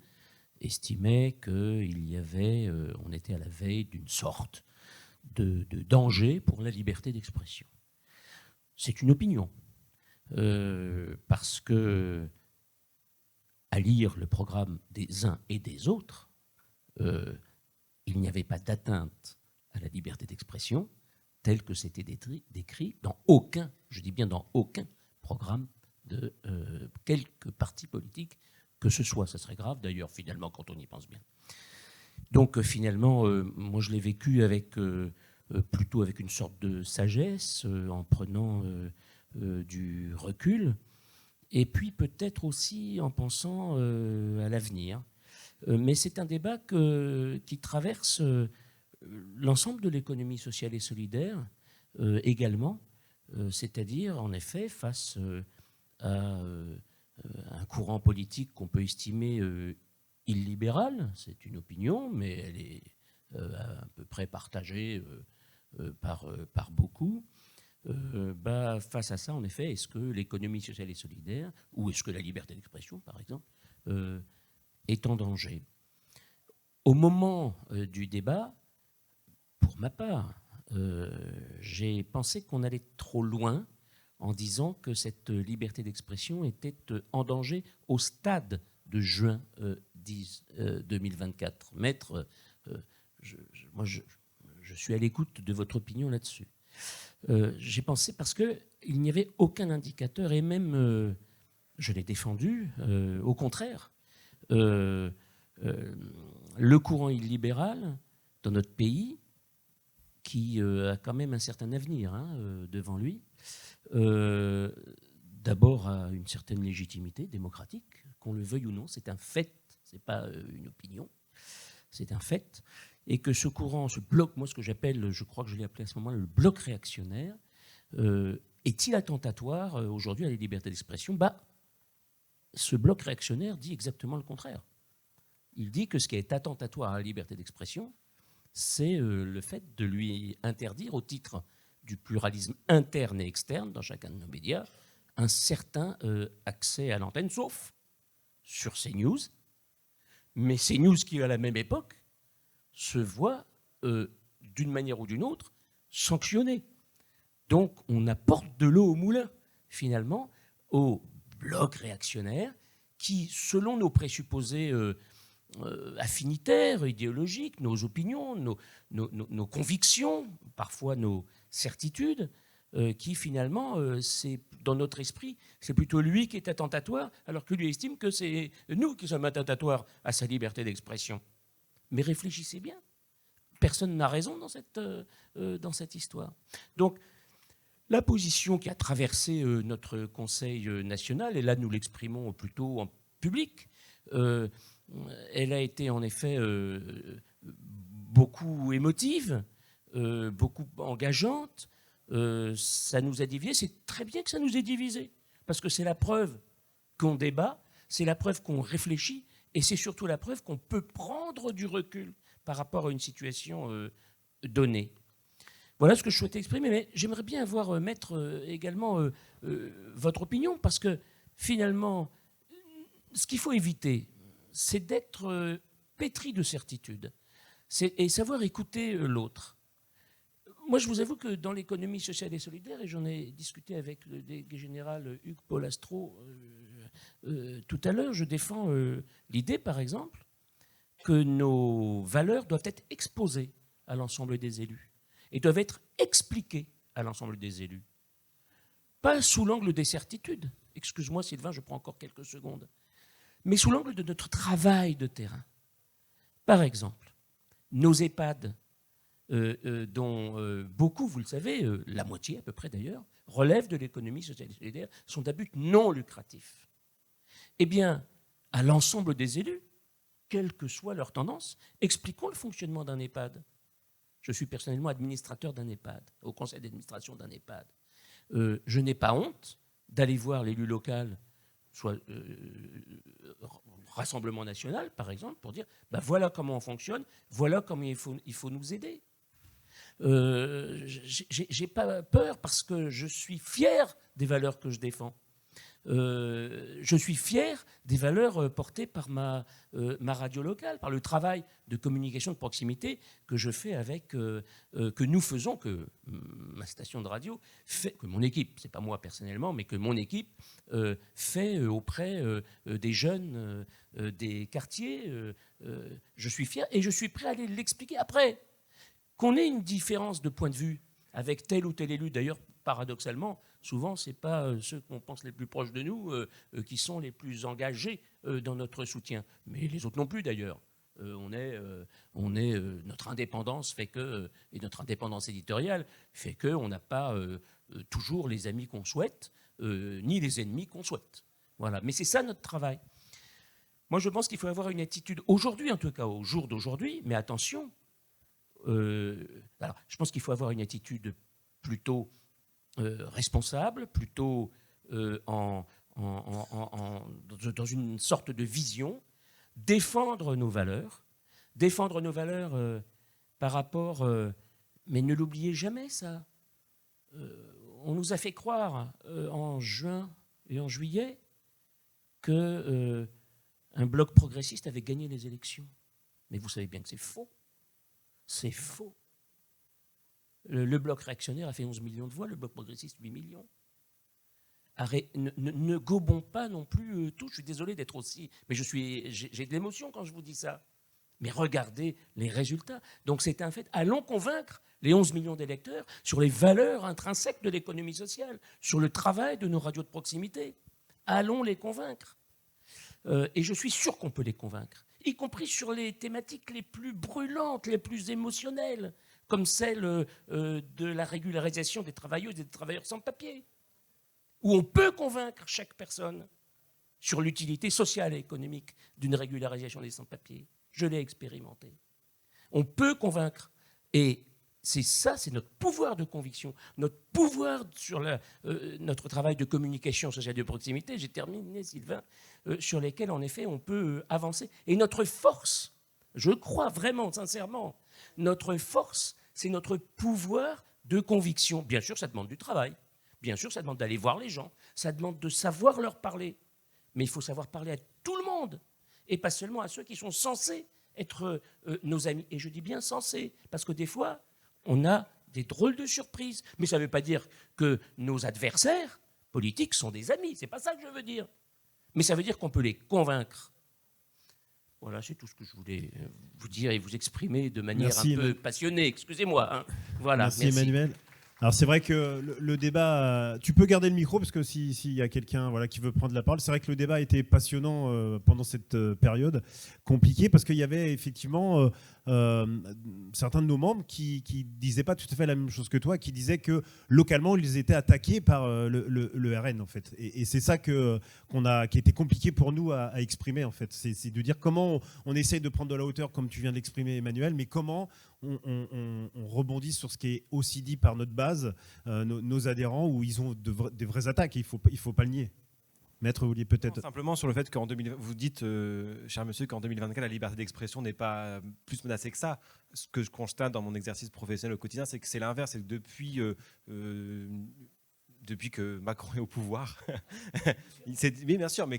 estimaient on était à la veille d'une sorte de danger pour la liberté d'expression. C'est une opinion, parce que à lire le programme des uns et des autres, il n'y avait pas d'atteinte à la liberté d'expression tel que c'était décrit dans aucun, je dis bien dans aucun programme de quelque parti politique que ce soit. Ça serait grave d'ailleurs finalement quand on y pense bien. Donc finalement, moi je l'ai vécu plutôt avec une sorte de sagesse, en prenant du recul, et puis peut-être aussi en pensant à l'avenir. Mais c'est un débat qui traverse l'ensemble de l'économie sociale et solidaire également, c'est-à-dire en effet face à un courant politique qu'on peut estimer illibéral, c'est une opinion, mais elle est à peu près partagée par beaucoup. Face à ça, en effet, est-ce que l'économie sociale et solidaire, ou est-ce que la liberté d'expression, par exemple, est en danger? Au moment du débat, pour ma part, j'ai pensé qu'on allait trop loin en disant que cette liberté d'expression était en danger au stade de juin 2024. Maître, moi, je suis à l'écoute de votre opinion là-dessus. J'ai pensé parce qu'il n'y avait aucun indicateur, et même, je l'ai défendu, au contraire, le courant illibéral dans notre pays, qui a quand même un certain avenir devant lui, d'abord a une certaine légitimité démocratique, qu'on le veuille ou non, c'est un fait, c'est pas une opinion, c'est un fait, et que ce courant, ce bloc, moi ce que j'appelle, je crois que je l'ai appelé à ce moment-là, le bloc réactionnaire, est-il attentatoire aujourd'hui à la liberté d'expression? Ce bloc réactionnaire dit exactement le contraire. Il dit que ce qui est attentatoire à la liberté d'expression, c'est le fait de lui interdire, au titre du pluralisme interne et externe dans chacun de nos médias, un certain accès à l'antenne, sauf sur CNews. Mais CNews qui, à la même époque, se voit, d'une manière ou d'une autre, sanctionné. Donc on apporte de l'eau au moulin, finalement, au bloc réactionnaire qui, selon nos présupposés affinitaires, idéologiques, nos opinions, nos convictions, parfois nos certitudes, qui finalement, c'est dans notre esprit, c'est plutôt lui qui est attentatoire, alors que lui estime que c'est nous qui sommes attentatoires à sa liberté d'expression. Mais réfléchissez bien, personne n'a raison dans cette histoire. Donc, la position qui a traversé notre Conseil national, et là nous l'exprimons plutôt en public, elle a été en effet beaucoup émotive, beaucoup engageante. Ça nous a divisés. C'est très bien que ça nous ait divisés, parce que c'est la preuve qu'on débat, c'est la preuve qu'on réfléchit, et c'est surtout la preuve qu'on peut prendre du recul par rapport à une situation donnée. Voilà ce que je souhaitais exprimer, mais j'aimerais bien avoir, Maître, également votre opinion, parce que finalement, ce qu'il faut éviter, c'est d'être pétri de certitude et savoir écouter l'autre. Moi, je vous avoue que dans l'économie sociale et solidaire, et j'en ai discuté avec le délégué général Hugues Polastro tout à l'heure, je défends l'idée, par exemple, que nos valeurs doivent être exposées à l'ensemble des élus et doivent être expliquées à l'ensemble des élus. Pas sous l'angle des certitudes. Excuse-moi, Sylvain, je prends encore quelques secondes. Mais sous l'angle de notre travail de terrain. Par exemple, nos EHPAD, dont beaucoup, vous le savez, la moitié à peu près d'ailleurs, relèvent de l'économie sociale et solidaire, sont à but non lucratif. Eh bien, à l'ensemble des élus, quelle que soit leur tendance, expliquons le fonctionnement d'un EHPAD. Je suis personnellement administrateur d'un EHPAD, au conseil d'administration d'un EHPAD. Je n'ai pas honte d'aller voir l'élu local, soit Rassemblement national, par exemple, pour dire voilà comment on fonctionne, voilà comment il faut nous aider. J'ai pas peur parce que je suis fier des valeurs que je défends. Je suis fier des valeurs portées par ma radio locale, par le travail de communication de proximité que je fais que nous faisons, que ma station de radio fait, que mon équipe, c'est pas moi personnellement, mais que mon équipe fait auprès des jeunes des quartiers. Je suis fier et je suis prêt à aller l'expliquer. Après, qu'on ait une différence de point de vue avec tel ou tel élu, d'ailleurs, paradoxalement, souvent, ce n'est pas ceux qu'on pense les plus proches de nous qui sont les plus engagés dans notre soutien. Mais les autres non plus, d'ailleurs. Notre indépendance fait que, et notre indépendance éditoriale fait qu'on n'a pas toujours les amis qu'on souhaite, ni les ennemis qu'on souhaite. Voilà. Mais c'est ça notre travail. Moi, je pense qu'il faut avoir une attitude, aujourd'hui en tout cas, au jour d'aujourd'hui, mais attention, alors, je pense qu'il faut avoir une attitude plutôt responsable, plutôt dans une sorte de vision, défendre nos valeurs par rapport... mais ne l'oubliez jamais, ça. On nous a fait croire en juin et en juillet que un bloc progressiste avait gagné les élections. Mais vous savez bien que c'est faux. C'est faux. Le bloc réactionnaire a fait 11 millions de voix, le bloc progressiste 8 millions. Ne gobons pas non plus tout. Je suis désolé d'être aussi... Mais j'ai de l'émotion quand je vous dis ça. Mais regardez les résultats. Donc c'est un fait. Allons convaincre les 11 millions d'électeurs sur les valeurs intrinsèques de l'économie sociale, sur le travail de nos radios de proximité. Allons les convaincre. Et je suis sûr qu'on peut les convaincre, y compris sur les thématiques les plus brûlantes, les plus émotionnelles, comme celle de la régularisation des travailleuses et des travailleurs sans papier, où on peut convaincre chaque personne sur l'utilité sociale et économique d'une régularisation des sans-papiers. Je l'ai expérimenté. On peut convaincre. Et c'est ça, c'est notre pouvoir de conviction, notre pouvoir sur notre travail de communication sociale de proximité, j'ai terminé, Sylvain, sur lesquels, en effet, on peut avancer. Et notre force, je crois vraiment, sincèrement, notre force, c'est notre pouvoir de conviction. Bien sûr, ça demande du travail. Bien sûr, ça demande d'aller voir les gens. Ça demande de savoir leur parler. Mais il faut savoir parler à tout le monde. Et pas seulement à ceux qui sont censés être nos amis. Et je dis bien censés, parce que des fois, on a des drôles de surprises. Mais ça ne veut pas dire que nos adversaires politiques sont des amis. Ce n'est pas ça que je veux dire. Mais ça veut dire qu'on peut les convaincre. Voilà, c'est tout ce que je voulais vous dire et vous exprimer de manière un peu passionnée. Excusez-moi. Hein. Voilà, merci Emmanuel. Alors c'est vrai que le débat, tu peux garder le micro parce que s'il y a quelqu'un qui veut prendre la parole, c'est vrai que le débat a été passionnant pendant cette période compliquée parce qu'il y avait effectivement certains de nos membres qui disaient pas tout à fait la même chose que toi, qui disaient que localement ils étaient attaqués par le RN en fait. Et c'est ça qui était compliqué pour nous à exprimer en fait. C'est de dire comment on essaye de prendre de la hauteur comme tu viens de l'exprimer Emmanuel, mais comment on rebondit sur ce qui est aussi dit par notre base, nos adhérents, où ils ont des vraies attaques. Il faut pas le nier. Maître, vous vouliez peut-être... Simplement sur le fait qu'en 2020, vous dites, cher monsieur, qu'en 2024, la liberté d'expression n'est pas plus menacée que ça. Ce que je constate dans mon exercice professionnel au quotidien, c'est que c'est l'inverse. C'est que depuis que Macron est au pouvoir, oui, bien sûr, mais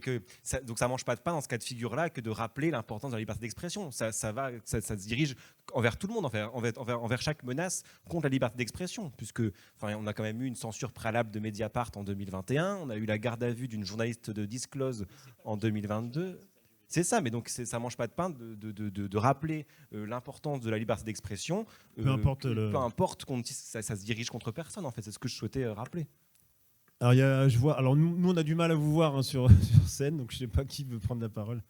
donc ça mange pas de pain dans ce cas de figure-là que de rappeler l'importance de la liberté d'expression. Ça se dirige envers tout le monde, envers chaque menace contre la liberté d'expression, puisque on a quand même eu une censure préalable de Mediapart en 2021, on a eu la garde à vue d'une journaliste de Disclose en 2022. C'est ça, mais donc ça mange pas de pain de rappeler l'importance de la liberté d'expression. Peu importe qu'on dise, ça se dirige contre personne, en fait. C'est ce que je souhaitais rappeler. Alors, nous, on a du mal à vous voir sur scène, donc je ne sais pas qui veut prendre la parole.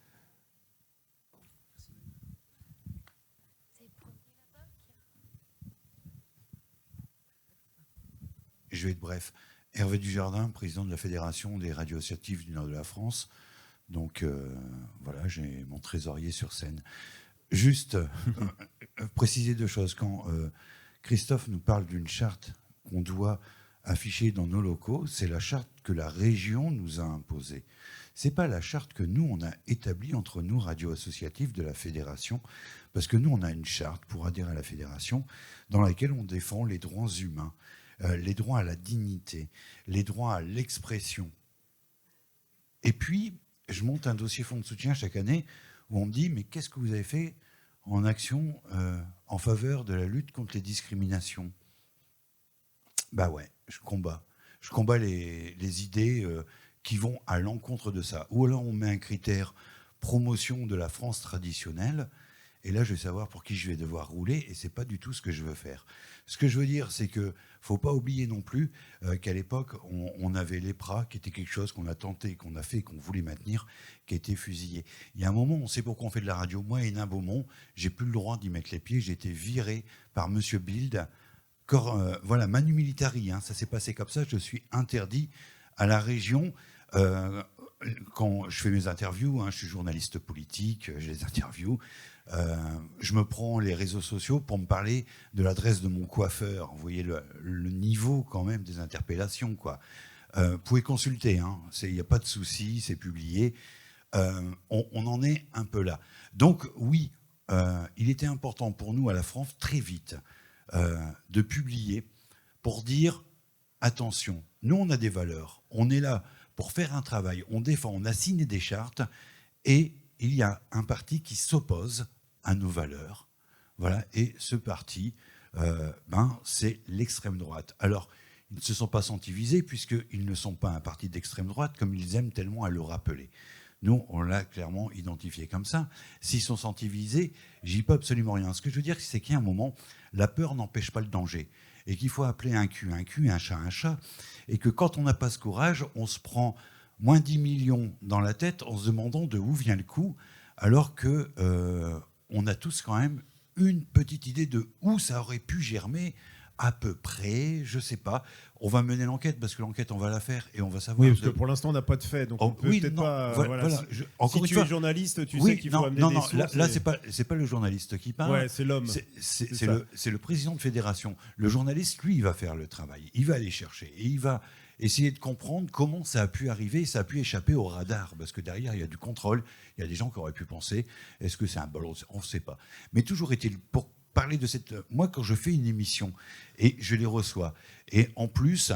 Je vais être bref. Hervé Dujardin, président de la Fédération des radios associatives du nord de la France. Donc, voilà, j'ai mon trésorier sur scène. Juste préciser deux choses. Quand Christophe nous parle d'une charte qu'on doit affichée dans nos locaux, c'est la charte que la région nous a imposée. Ce n'est pas la charte que nous, on a établie entre nous, radios associatives de la fédération, parce que nous, on a une charte pour adhérer à la fédération dans laquelle on défend les droits humains, les droits à la dignité, les droits à l'expression. Et puis, je monte un dossier fonds de soutien chaque année où on me dit « Mais qu'est-ce que vous avez fait en action en faveur de la lutte contre les discriminations ?» Bah ouais, je combats les idées qui vont à l'encontre de ça. Ou alors on met un critère promotion de la France traditionnelle, et là je vais savoir pour qui je vais devoir rouler, et c'est pas du tout ce que je veux faire. Ce que je veux dire, c'est que faut pas oublier non plus qu'à l'époque on avait l'EPRA, qui était quelque chose qu'on a tenté, qu'on a fait, qu'on voulait maintenir, qui a été fusillé. Il y a un moment, on sait pourquoi on fait de la radio. Moi, Hénin Beaumont, j'ai plus le droit d'y mettre les pieds. J'ai été viré par Monsieur Bild. Voilà, Manu Militari, ça s'est passé comme ça, je suis interdit à la région quand je fais mes interviews, je suis journaliste politique, j'ai des interviews, je me prends les réseaux sociaux pour me parler de l'adresse de mon coiffeur. Vous voyez le niveau quand même des interpellations, quoi. Vous pouvez consulter, il n'y a pas de souci, c'est publié. On en est un peu là. Donc oui, il était important pour nous à la France, très vite, de publier pour dire, attention, nous on a des valeurs, on est là pour faire un travail, on défend, on a signé des chartes, et il y a un parti qui s'oppose à nos valeurs. Voilà, et ce parti, c'est l'extrême droite. Alors, ils ne se sont pas sentis visés, puisqu'ils ne sont pas un parti d'extrême droite, comme ils aiment tellement à le rappeler. Nous, on l'a clairement identifié comme ça. S'ils sont sentis visés, j'y peux absolument rien. Ce que je veux dire, c'est qu'il y a un moment, la peur n'empêche pas le danger. Et qu'il faut appeler un cul, un chat. Et que quand on n'a pas ce courage, on se prend moins 10 millions dans la tête en se demandant de où vient le coup, alors qu'on a tous quand même une petite idée de où ça aurait pu germer, à peu près, je ne sais pas. On va mener l'enquête, parce que l'enquête, on va la faire et on va savoir... Oui, parce que pour l'instant, on n'a pas de fait, donc on peut peut-être pas... Voilà, si tu es journaliste, tu sais qu'il faut amener des sources. Là, c'est pas le journaliste qui parle. Ouais, c'est l'homme. C'est le président de fédération. Le journaliste, lui, il va faire le travail. Il va aller chercher et il va essayer de comprendre comment ça a pu arriver, ça a pu échapper au radar, parce que derrière, il y a du contrôle. Il y a des gens qui auraient pu penser, est-ce que c'est un ballon ? On ne sait pas. Mais toujours est-il, pour parler de cette... Moi, quand je fais une émission et je les reçois, et en plus,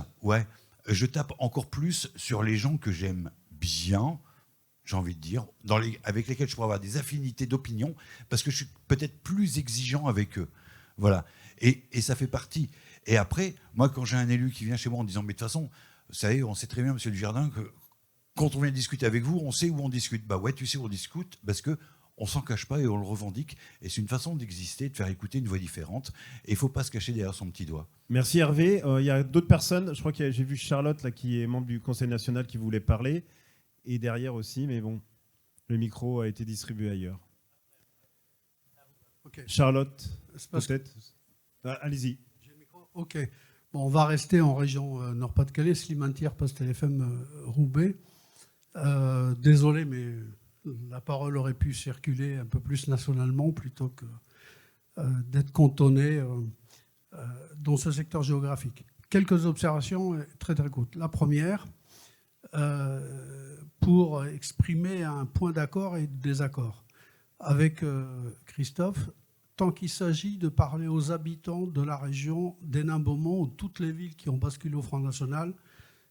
je tape encore plus sur les gens que j'aime bien, j'ai envie de dire, avec lesquels je pourrais avoir des affinités d'opinion, parce que je suis peut-être plus exigeant avec eux. Voilà. Et ça fait partie. Et après, moi, quand j'ai un élu qui vient chez moi en disant, mais de toute façon, vous savez, on sait très bien, monsieur Dujardin, que quand on vient discuter avec vous, on sait où on discute. Bah ouais, tu sais où on discute, parce que on s'en cache pas et on le revendique. Et c'est une façon d'exister, de faire écouter une voix différente. Et il ne faut pas se cacher derrière son petit doigt. Merci Hervé. Il y a d'autres personnes. Je crois que j'ai vu Charlotte, là, qui est membre du Conseil national, qui voulait parler. Et derrière aussi, mais bon, le micro a été distribué ailleurs. Okay. Charlotte, peut-être. Allez-y. J'ai le micro. Ok. Bon, on va rester en région Nord-Pas-de-Calais. Slimane Thier, Post LFM Roubaix. Désolé, mais... la parole aurait pu circuler un peu plus nationalement plutôt que d'être cantonnée dans ce secteur géographique. Quelques observations très très courtes. La première, pour exprimer un point d'accord et de désaccord avec Christophe, tant qu'il s'agit de parler aux habitants de la région d'Hénin-Beaumont ou toutes les villes qui ont basculé au Front National,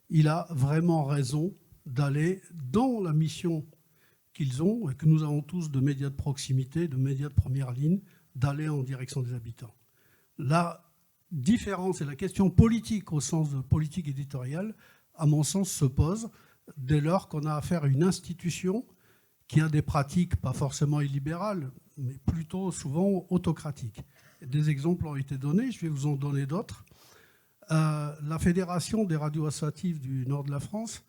il a vraiment raison d'aller dans la mission qu'ils ont, et que nous avons tous de médias de proximité, de médias de première ligne, d'aller en direction des habitants. La différence et la question politique, au sens de politique éditoriale, à mon sens, se pose dès lors qu'on a affaire à une institution qui a des pratiques pas forcément illibérales, mais plutôt souvent autocratiques. Des exemples ont été donnés, je vais vous en donner d'autres. La Fédération des radios associatives du nord de la France,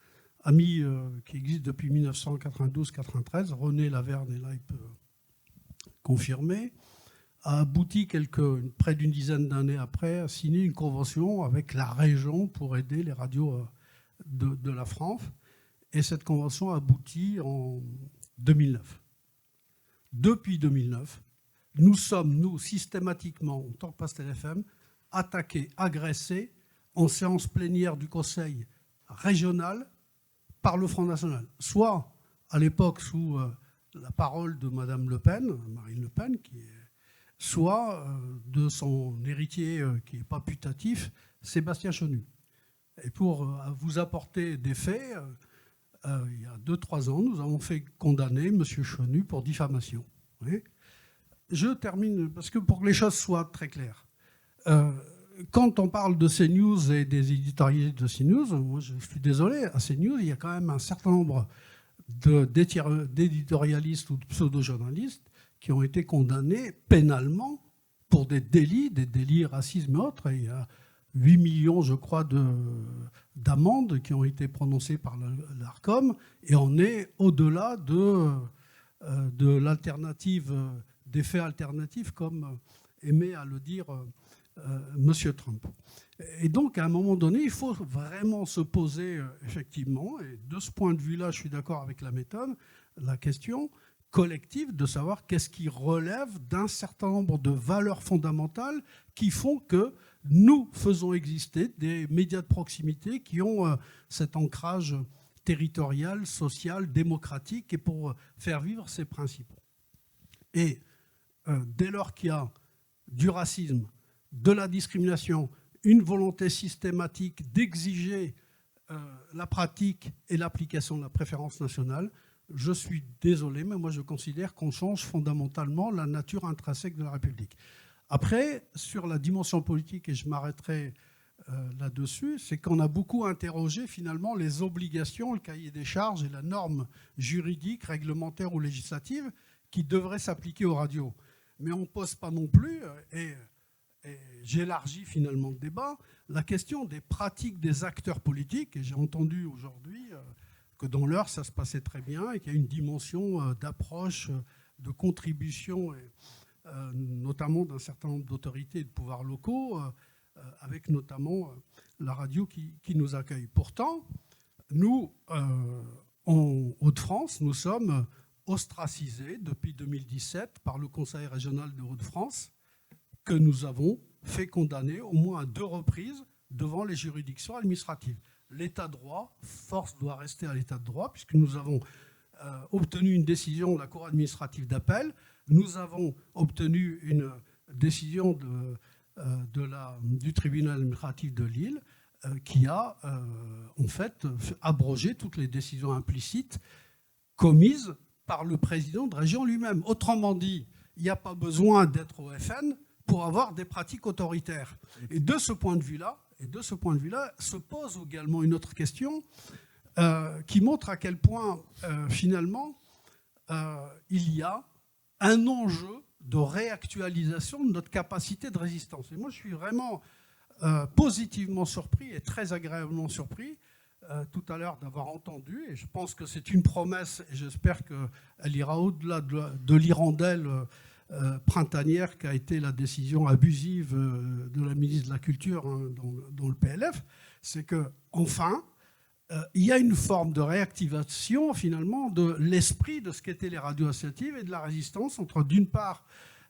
qui existe depuis 1992-93, René Laverne et là, il peut confirmer, a abouti près d'une dizaine d'années après à signer une convention avec la région pour aider les radios de la France. Et cette convention a abouti en 2009. Depuis 2009, nous sommes, systématiquement, en tant que Post LFM, attaqués, agressés en séance plénière du Conseil régional par le Front National, soit à l'époque sous la parole de Madame Le Pen, Marine Le Pen, soit de son héritier qui n'est pas putatif, Sébastien Chenu. Et pour vous apporter des faits, il y a 2-3 ans, nous avons fait condamner M. Chenu pour diffamation. Oui. Je termine, parce que pour que les choses soient très claires. Quand on parle de CNews et des éditorialistes de CNews, moi je suis désolé, à CNews, il y a quand même un certain nombre d'éditorialistes ou de pseudo-journalistes qui ont été condamnés pénalement pour des délits racisme et autres. Et il y a 8 millions, je crois, d'amendes qui ont été prononcées par l'ARCOM, et on est au-delà de l'alternative, des faits alternatifs, comme aimait à le dire M. Trump. Et donc, à un moment donné, il faut vraiment se poser, effectivement, et de ce point de vue-là, je suis d'accord avec la méthode, la question collective de savoir qu'est-ce qui relève d'un certain nombre de valeurs fondamentales qui font que nous faisons exister des médias de proximité qui ont cet ancrage territorial, social, démocratique, et pour faire vivre ces principes. Et dès lors qu'il y a du racisme, de la discrimination, une volonté systématique d'exiger la pratique et l'application de la préférence nationale, je suis désolé, mais moi je considère qu'on change fondamentalement la nature intrinsèque de la République. Après, sur la dimension politique, et je m'arrêterai là-dessus, c'est qu'on a beaucoup interrogé finalement les obligations, le cahier des charges et la norme juridique, réglementaire ou législative qui devrait s'appliquer aux radios. Mais on ne pose pas non plus, et j'élargis finalement le débat, la question des pratiques des acteurs politiques. Et j'ai entendu aujourd'hui que dans l'heure, ça se passait très bien et qu'il y a une dimension d'approche, de contribution, notamment d'un certain nombre d'autorités et de pouvoirs locaux, avec notamment la radio qui nous accueille. Pourtant, nous, en Hauts-de-France, nous sommes ostracisés depuis 2017 par le Conseil régional de Hauts-de-France, que nous avons fait condamner au moins à 2 reprises devant les juridictions administratives. L'état de droit, force doit rester à l'état de droit, puisque nous avons obtenu une décision de la Cour administrative d'appel, nous avons obtenu une décision du tribunal administratif de Lille qui a en fait abrogé toutes les décisions implicites commises par le président de région lui-même. Autrement dit, il n'y a pas besoin d'être au FN pour avoir des pratiques autoritaires. Et de ce point de vue-là, se pose également une autre question qui montre à quel point, finalement, il y a un enjeu de réactualisation de notre capacité de résistance. Et moi, je suis vraiment positivement surpris et très agréablement surpris tout à l'heure d'avoir entendu, et je pense que c'est une promesse, et j'espère qu'elle ira au-delà de l'hirondelle printanière qui a été la décision abusive de la ministre de la Culture dans le PLF, c'est qu'enfin, il y a une forme de réactivation finalement de l'esprit de ce qu'étaient les radios associatives et de la résistance entre d'une part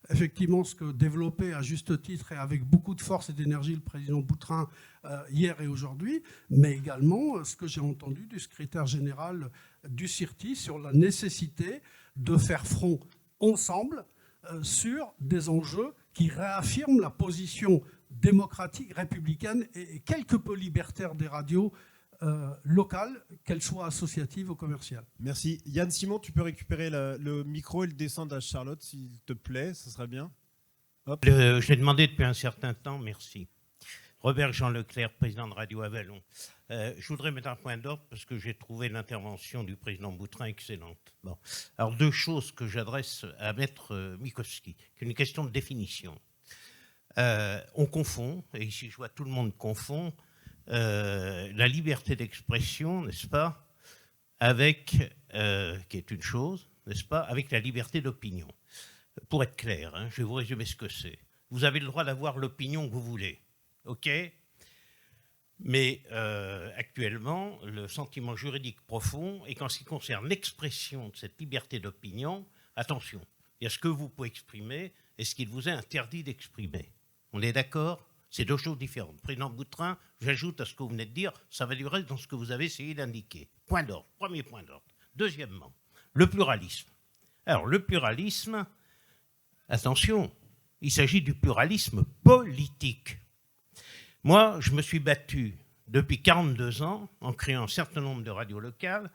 effectivement ce que développait à juste titre et avec beaucoup de force et d'énergie le président Boutrin hier et aujourd'hui, mais également ce que j'ai entendu du secrétaire général du CIRTI sur la nécessité de faire front ensemble sur des enjeux qui réaffirment la position démocratique, républicaine et quelque peu libertaire des radios locales, qu'elles soient associatives ou commerciales. Merci. Yann Simon, tu peux récupérer le micro et le descendre à Charlotte, s'il te plaît, ce serait bien. Hop. Je l'ai demandé depuis un certain temps, merci. Robert Jean Leclerc, président de Radio Avalon. Je voudrais mettre un point d'ordre parce que j'ai trouvé l'intervention du président Boutrin excellente. Bon. Alors, 2 choses que j'adresse à Maître Micowski, qui est une question de définition. On confond, et ici je vois tout le monde confond, la liberté d'expression, n'est-ce pas, avec, qui est une chose, n'est-ce pas, avec la liberté d'opinion. Pour être clair, je vais vous résumer ce que c'est. Vous avez le droit d'avoir l'opinion que vous voulez, ok ? Mais actuellement, le sentiment juridique profond est qu'en ce qui concerne l'expression de cette liberté d'opinion, attention, il y a ce que vous pouvez exprimer et ce qu'il vous est interdit d'exprimer. On est d'accord ? C'est 2 choses différentes. Président Boutrin, j'ajoute à ce que vous venez de dire, ça va durer dans ce que vous avez essayé d'indiquer. Point d'ordre, premier point d'ordre. Deuxièmement, le pluralisme. Alors, le pluralisme, attention, il s'agit du pluralisme politique. Moi, je me suis battu depuis 42 ans en créant un certain nombre de radios locales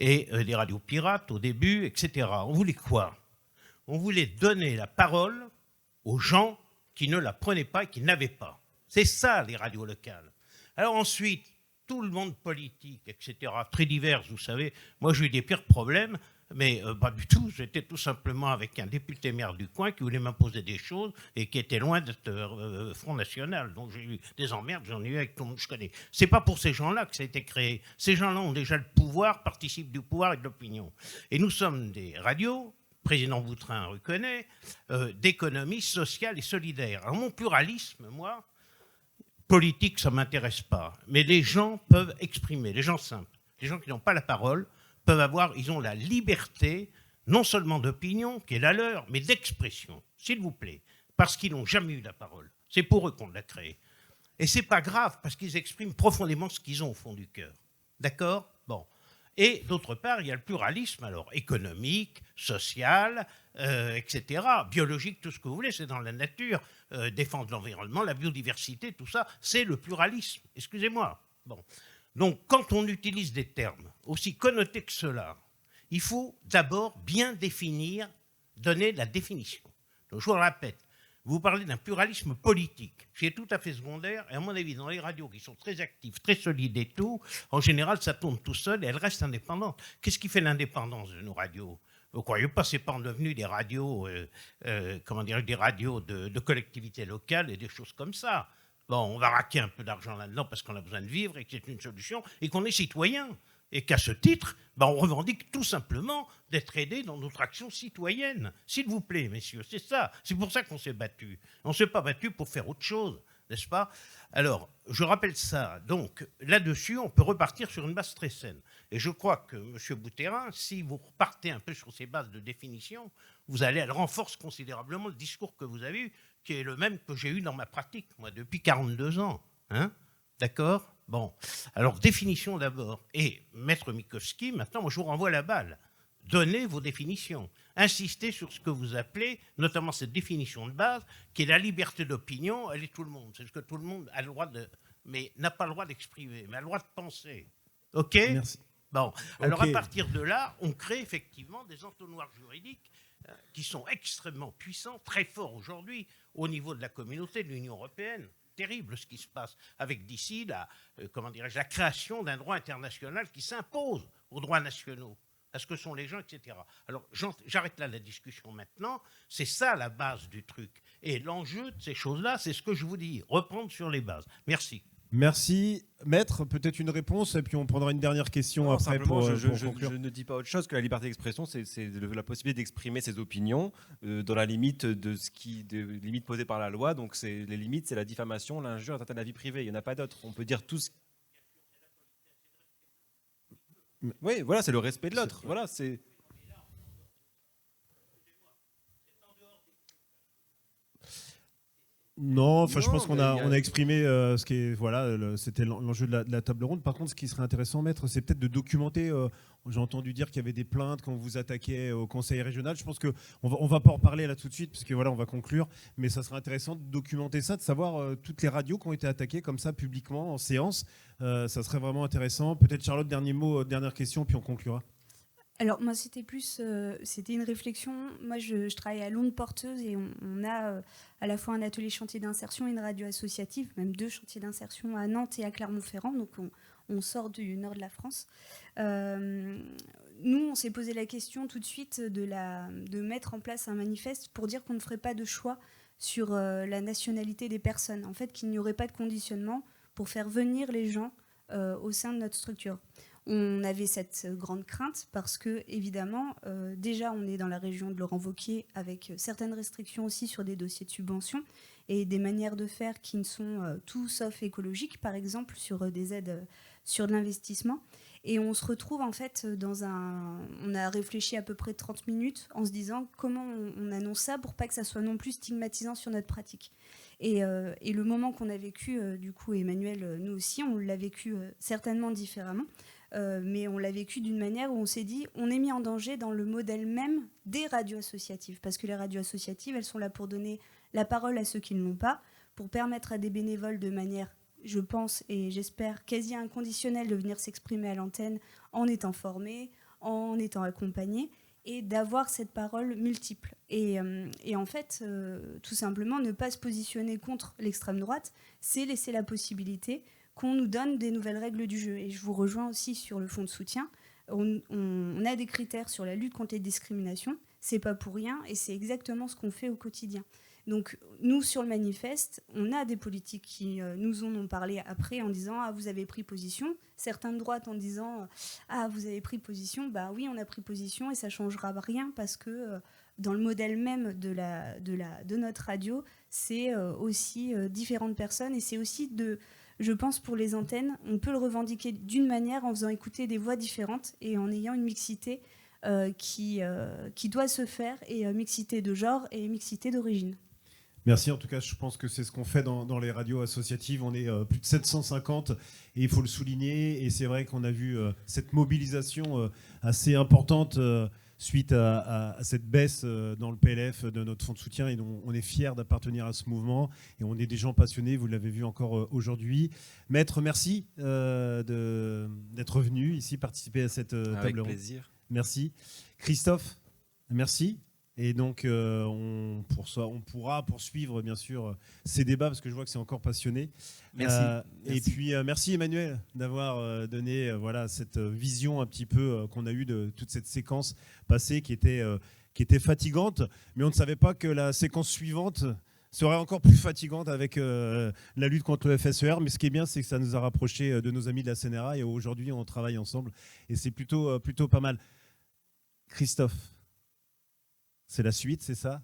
et des radios pirates au début, etc. On voulait quoi ? On voulait donner la parole aux gens qui ne la prenaient pas et qui n'avaient pas. C'est ça, les radios locales. Alors ensuite, tout le monde politique, etc., très divers, vous savez, moi j'ai eu des pires problèmes, mais pas du tout. J'étais tout simplement avec un député maire du coin qui voulait m'imposer des choses et qui était loin d'être Front National. Donc j'ai eu des emmerdes, j'en ai eu avec tout le monde que je connais. C'est pas pour ces gens-là que ça a été créé. Ces gens-là ont déjà le pouvoir, participent du pouvoir et de l'opinion. Et nous sommes des radios président Boutrin reconnaît, d'économie sociale et solidaire. Alors mon pluralisme, moi, politique, ça ne m'intéresse pas. Mais les gens peuvent exprimer, les gens simples, les gens qui n'ont pas la parole, ils ont la liberté, non seulement d'opinion, qui est la leur, mais d'expression, s'il vous plaît, parce qu'ils n'ont jamais eu la parole. C'est pour eux qu'on l'a créé. Et ce n'est pas grave, parce qu'ils expriment profondément ce qu'ils ont au fond du cœur. D'accord ? Bon. Et d'autre part, il y a le pluralisme, alors économique, social, etc., biologique, tout ce que vous voulez, c'est dans la nature, défendre l'environnement, la biodiversité, tout ça, c'est le pluralisme. Excusez-moi. Bon. Donc, quand on utilise des termes aussi connotés que cela, il faut d'abord bien définir, donner la définition. Donc, je vous le répète, vous parlez d'un pluralisme politique, qui est tout à fait secondaire, et à mon avis, dans les radios qui sont très actives, très solides et tout, en général, ça tourne tout seul et elles restent indépendantes. Qu'est-ce qui fait l'indépendance de nos radios ? Vous ne croyez pas que ce n'est pas devenu des radios, des radios de collectivités locales et des choses comme ça. Bon, on va raquer un peu d'argent là-dedans parce qu'on a besoin de vivre et que c'est une solution et qu'on est citoyen. Et qu'à ce titre, on revendique tout simplement d'être aidé dans notre action citoyenne. S'il vous plaît, messieurs, c'est ça. C'est pour ça qu'on s'est battu. On ne s'est pas battu pour faire autre chose, n'est-ce pas ? Alors, je rappelle ça. Donc, là-dessus, on peut repartir sur une base très saine. Et je crois que, M. Boutrin, si vous repartez un peu sur ces bases de définition, elle renforce considérablement le discours que vous avez eu, qui est le même que j'ai eu dans ma pratique, moi, depuis 42 ans. Hein ? D'accord ? Bon. Alors, définition d'abord. Et, Maître Mickovski, maintenant, moi, je vous renvoie la balle. Donnez vos définitions. Insistez sur ce que vous appelez, notamment cette définition de base, qui est la liberté d'opinion, elle est tout le monde. C'est ce que tout le monde a le droit de... mais n'a pas le droit d'exprimer, mais a le droit de penser. OK ? Merci. Bon. Alors, OK. à partir de là, on crée effectivement des entonnoirs juridiques qui sont extrêmement puissants, très forts aujourd'hui, au niveau de la communauté de l'Union européenne. Terrible ce qui se passe avec d'ici la création d'un droit international qui s'impose aux droits nationaux, à ce que sont les gens, etc. Alors, j'arrête là la discussion maintenant. C'est ça la base du truc. Et l'enjeu de ces choses-là, c'est ce que je vous dis, reprendre sur les bases. Merci. Merci. Maître, peut-être une réponse, et puis on prendra une dernière question Non, après simplement, pour je conclure. ne dis pas autre chose que la liberté d'expression, c'est la possibilité d'exprimer ses opinions dans la limite des limites posées par la loi. Donc les limites, c'est la diffamation, l'injure, l'atteinte à la vie privée. Il n'y en a pas d'autres. On peut dire tout ce... Oui, voilà, c'est le respect de l'autre. Voilà, c'est... Non, enfin, je Non, pense qu'on mais a, il y a- on a exprimé ce qui est, voilà, c'était l'enjeu de la table ronde. Par contre, ce qui serait intéressant, Maître, c'est peut-être de documenter. J'ai entendu dire qu'il y avait des plaintes quand vous vous attaquiez au Conseil régional. Je pense qu'on va pas en parler là tout de suite, parce que voilà, on va conclure. Mais ça serait intéressant de documenter ça, de savoir toutes les radios qui ont été attaquées comme ça publiquement en séance. Ça serait vraiment intéressant. Peut-être Charlotte, dernier mot, dernière question, puis on conclura. Alors moi c'était une réflexion. Moi je travaille à Londe Porteuse et on a à la fois un atelier chantier d'insertion et une radio associative, même 2 chantiers d'insertion à Nantes et à Clermont-Ferrand, donc on sort du nord de la France. Nous on s'est posé la question tout de suite de mettre en place un manifeste pour dire qu'on ne ferait pas de choix sur la nationalité des personnes, en fait qu'il n'y aurait pas de conditionnement pour faire venir les gens au sein de notre structure. On avait cette grande crainte parce que, évidemment, déjà, on est dans la région de Laurent Wauquiez avec certaines restrictions aussi sur des dossiers de subvention et des manières de faire qui ne sont tout sauf écologiques, par exemple, sur des aides sur de l'investissement. Et on se retrouve, en fait, on a réfléchi à peu près 30 minutes en se disant comment on annonce ça pour pas que ça soit non plus stigmatisant sur notre pratique. Et le moment qu'on a vécu, du coup, Emmanuel, nous aussi, on l'a vécu certainement différemment. Mais on l'a vécu d'une manière où on s'est dit on est mis en danger dans le modèle même des radios associatives, parce que les radios associatives, elles sont là pour donner la parole à ceux qui ne l'ont pas, pour permettre à des bénévoles de manière, je pense et j'espère, quasi inconditionnelle de venir s'exprimer à l'antenne en étant formés, en étant accompagnés, et d'avoir cette parole multiple. Et en fait, tout simplement, ne pas se positionner contre l'extrême droite, c'est laisser la possibilité qu'on nous donne des nouvelles règles du jeu. Et je vous rejoins aussi sur le fonds de soutien. On a des critères sur la lutte contre les discriminations. C'est pas pour rien et c'est exactement ce qu'on fait au quotidien. Donc nous, sur le manifeste, on a des politiques qui nous en ont parlé après en disant « Ah, vous avez pris position ». Certains de droite en disant « Ah, vous avez pris position ». Bah oui, on a pris position et ça ne changera rien parce que dans le modèle même de notre radio, c'est aussi différentes personnes et c'est aussi je pense pour les antennes, on peut le revendiquer d'une manière en faisant écouter des voix différentes et en ayant une mixité qui doit se faire, et mixité de genre et mixité d'origine. Merci, en tout cas, je pense que c'est ce qu'on fait dans les radios associatives. On est plus de 750 et il faut le souligner. Et c'est vrai qu'on a vu cette mobilisation assez importante suite à cette baisse dans le PLF de notre fonds de soutien. Et on est fiers d'appartenir à ce mouvement et on est des gens passionnés, vous l'avez vu encore aujourd'hui. Maître, merci d'être venu ici participer à cette table ronde. Avec plaisir. Merci. Christophe, merci. Et donc, on pourra poursuivre, bien sûr, ces débats, parce que je vois que c'est encore passionné. Merci. Et puis, merci Emmanuel d'avoir donné cette vision un petit peu qu'on a eue de toute cette séquence passée qui était fatigante. Mais on ne savait pas que la séquence suivante serait encore plus fatigante avec la lutte contre le FSER. Mais ce qui est bien, c'est que ça nous a rapprochés de nos amis de la CNRA. Et aujourd'hui, on travaille ensemble. Et c'est plutôt pas mal. Christophe, c'est la suite, c'est ça?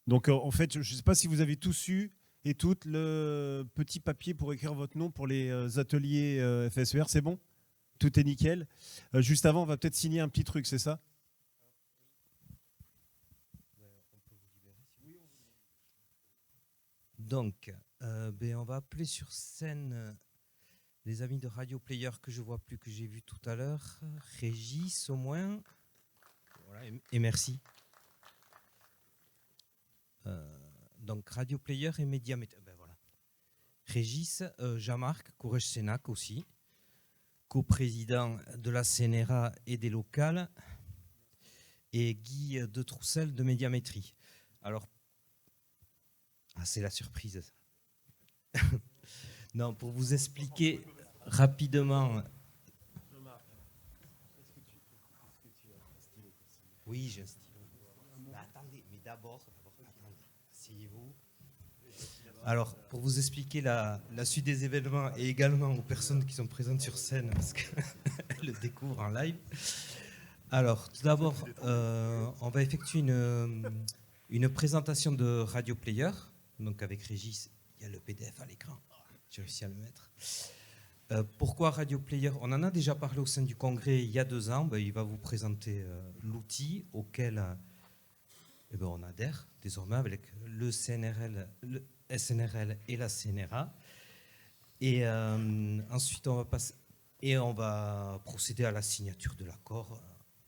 Donc en fait, je ne sais pas si vous avez tous eu et toutes le petit papier pour écrire votre nom pour les ateliers FSER, c'est bon? Tout est nickel. Juste avant, on va peut-être signer un petit truc, c'est ça? Donc, on va appeler sur scène les amis de Radio Player que je vois plus, que j'ai vu tout à l'heure. Régis au moins. Voilà, et merci. Donc Radio Player et Médiamétrie. Voilà. Régis, Jean-Marc Courrèges-Sénac aussi, coprésident de la CNRA et des locales, et Guy de Troussel de Médiamétrie. Alors, c'est la surprise. Non, pour vous expliquer rapidement. Oui, j'ai un stylo. Mais attendez, mais d'abord, asseyez-vous. Alors, pour vous expliquer la suite des événements et également aux personnes qui sont présentes sur scène, parce qu'elles le découvrent en live. Alors, tout d'abord, on va effectuer une présentation de Radio Player. Donc, avec Régis, il y a le PDF à l'écran. J'ai réussi à le mettre. Pourquoi Radio Player? On en a déjà parlé au sein du congrès il y a 2 ans. Il va vous présenter l'outil auquel on adhère désormais avec le CNRL, le SNRL et la CNRA. Et ensuite, on va procéder à la signature de l'accord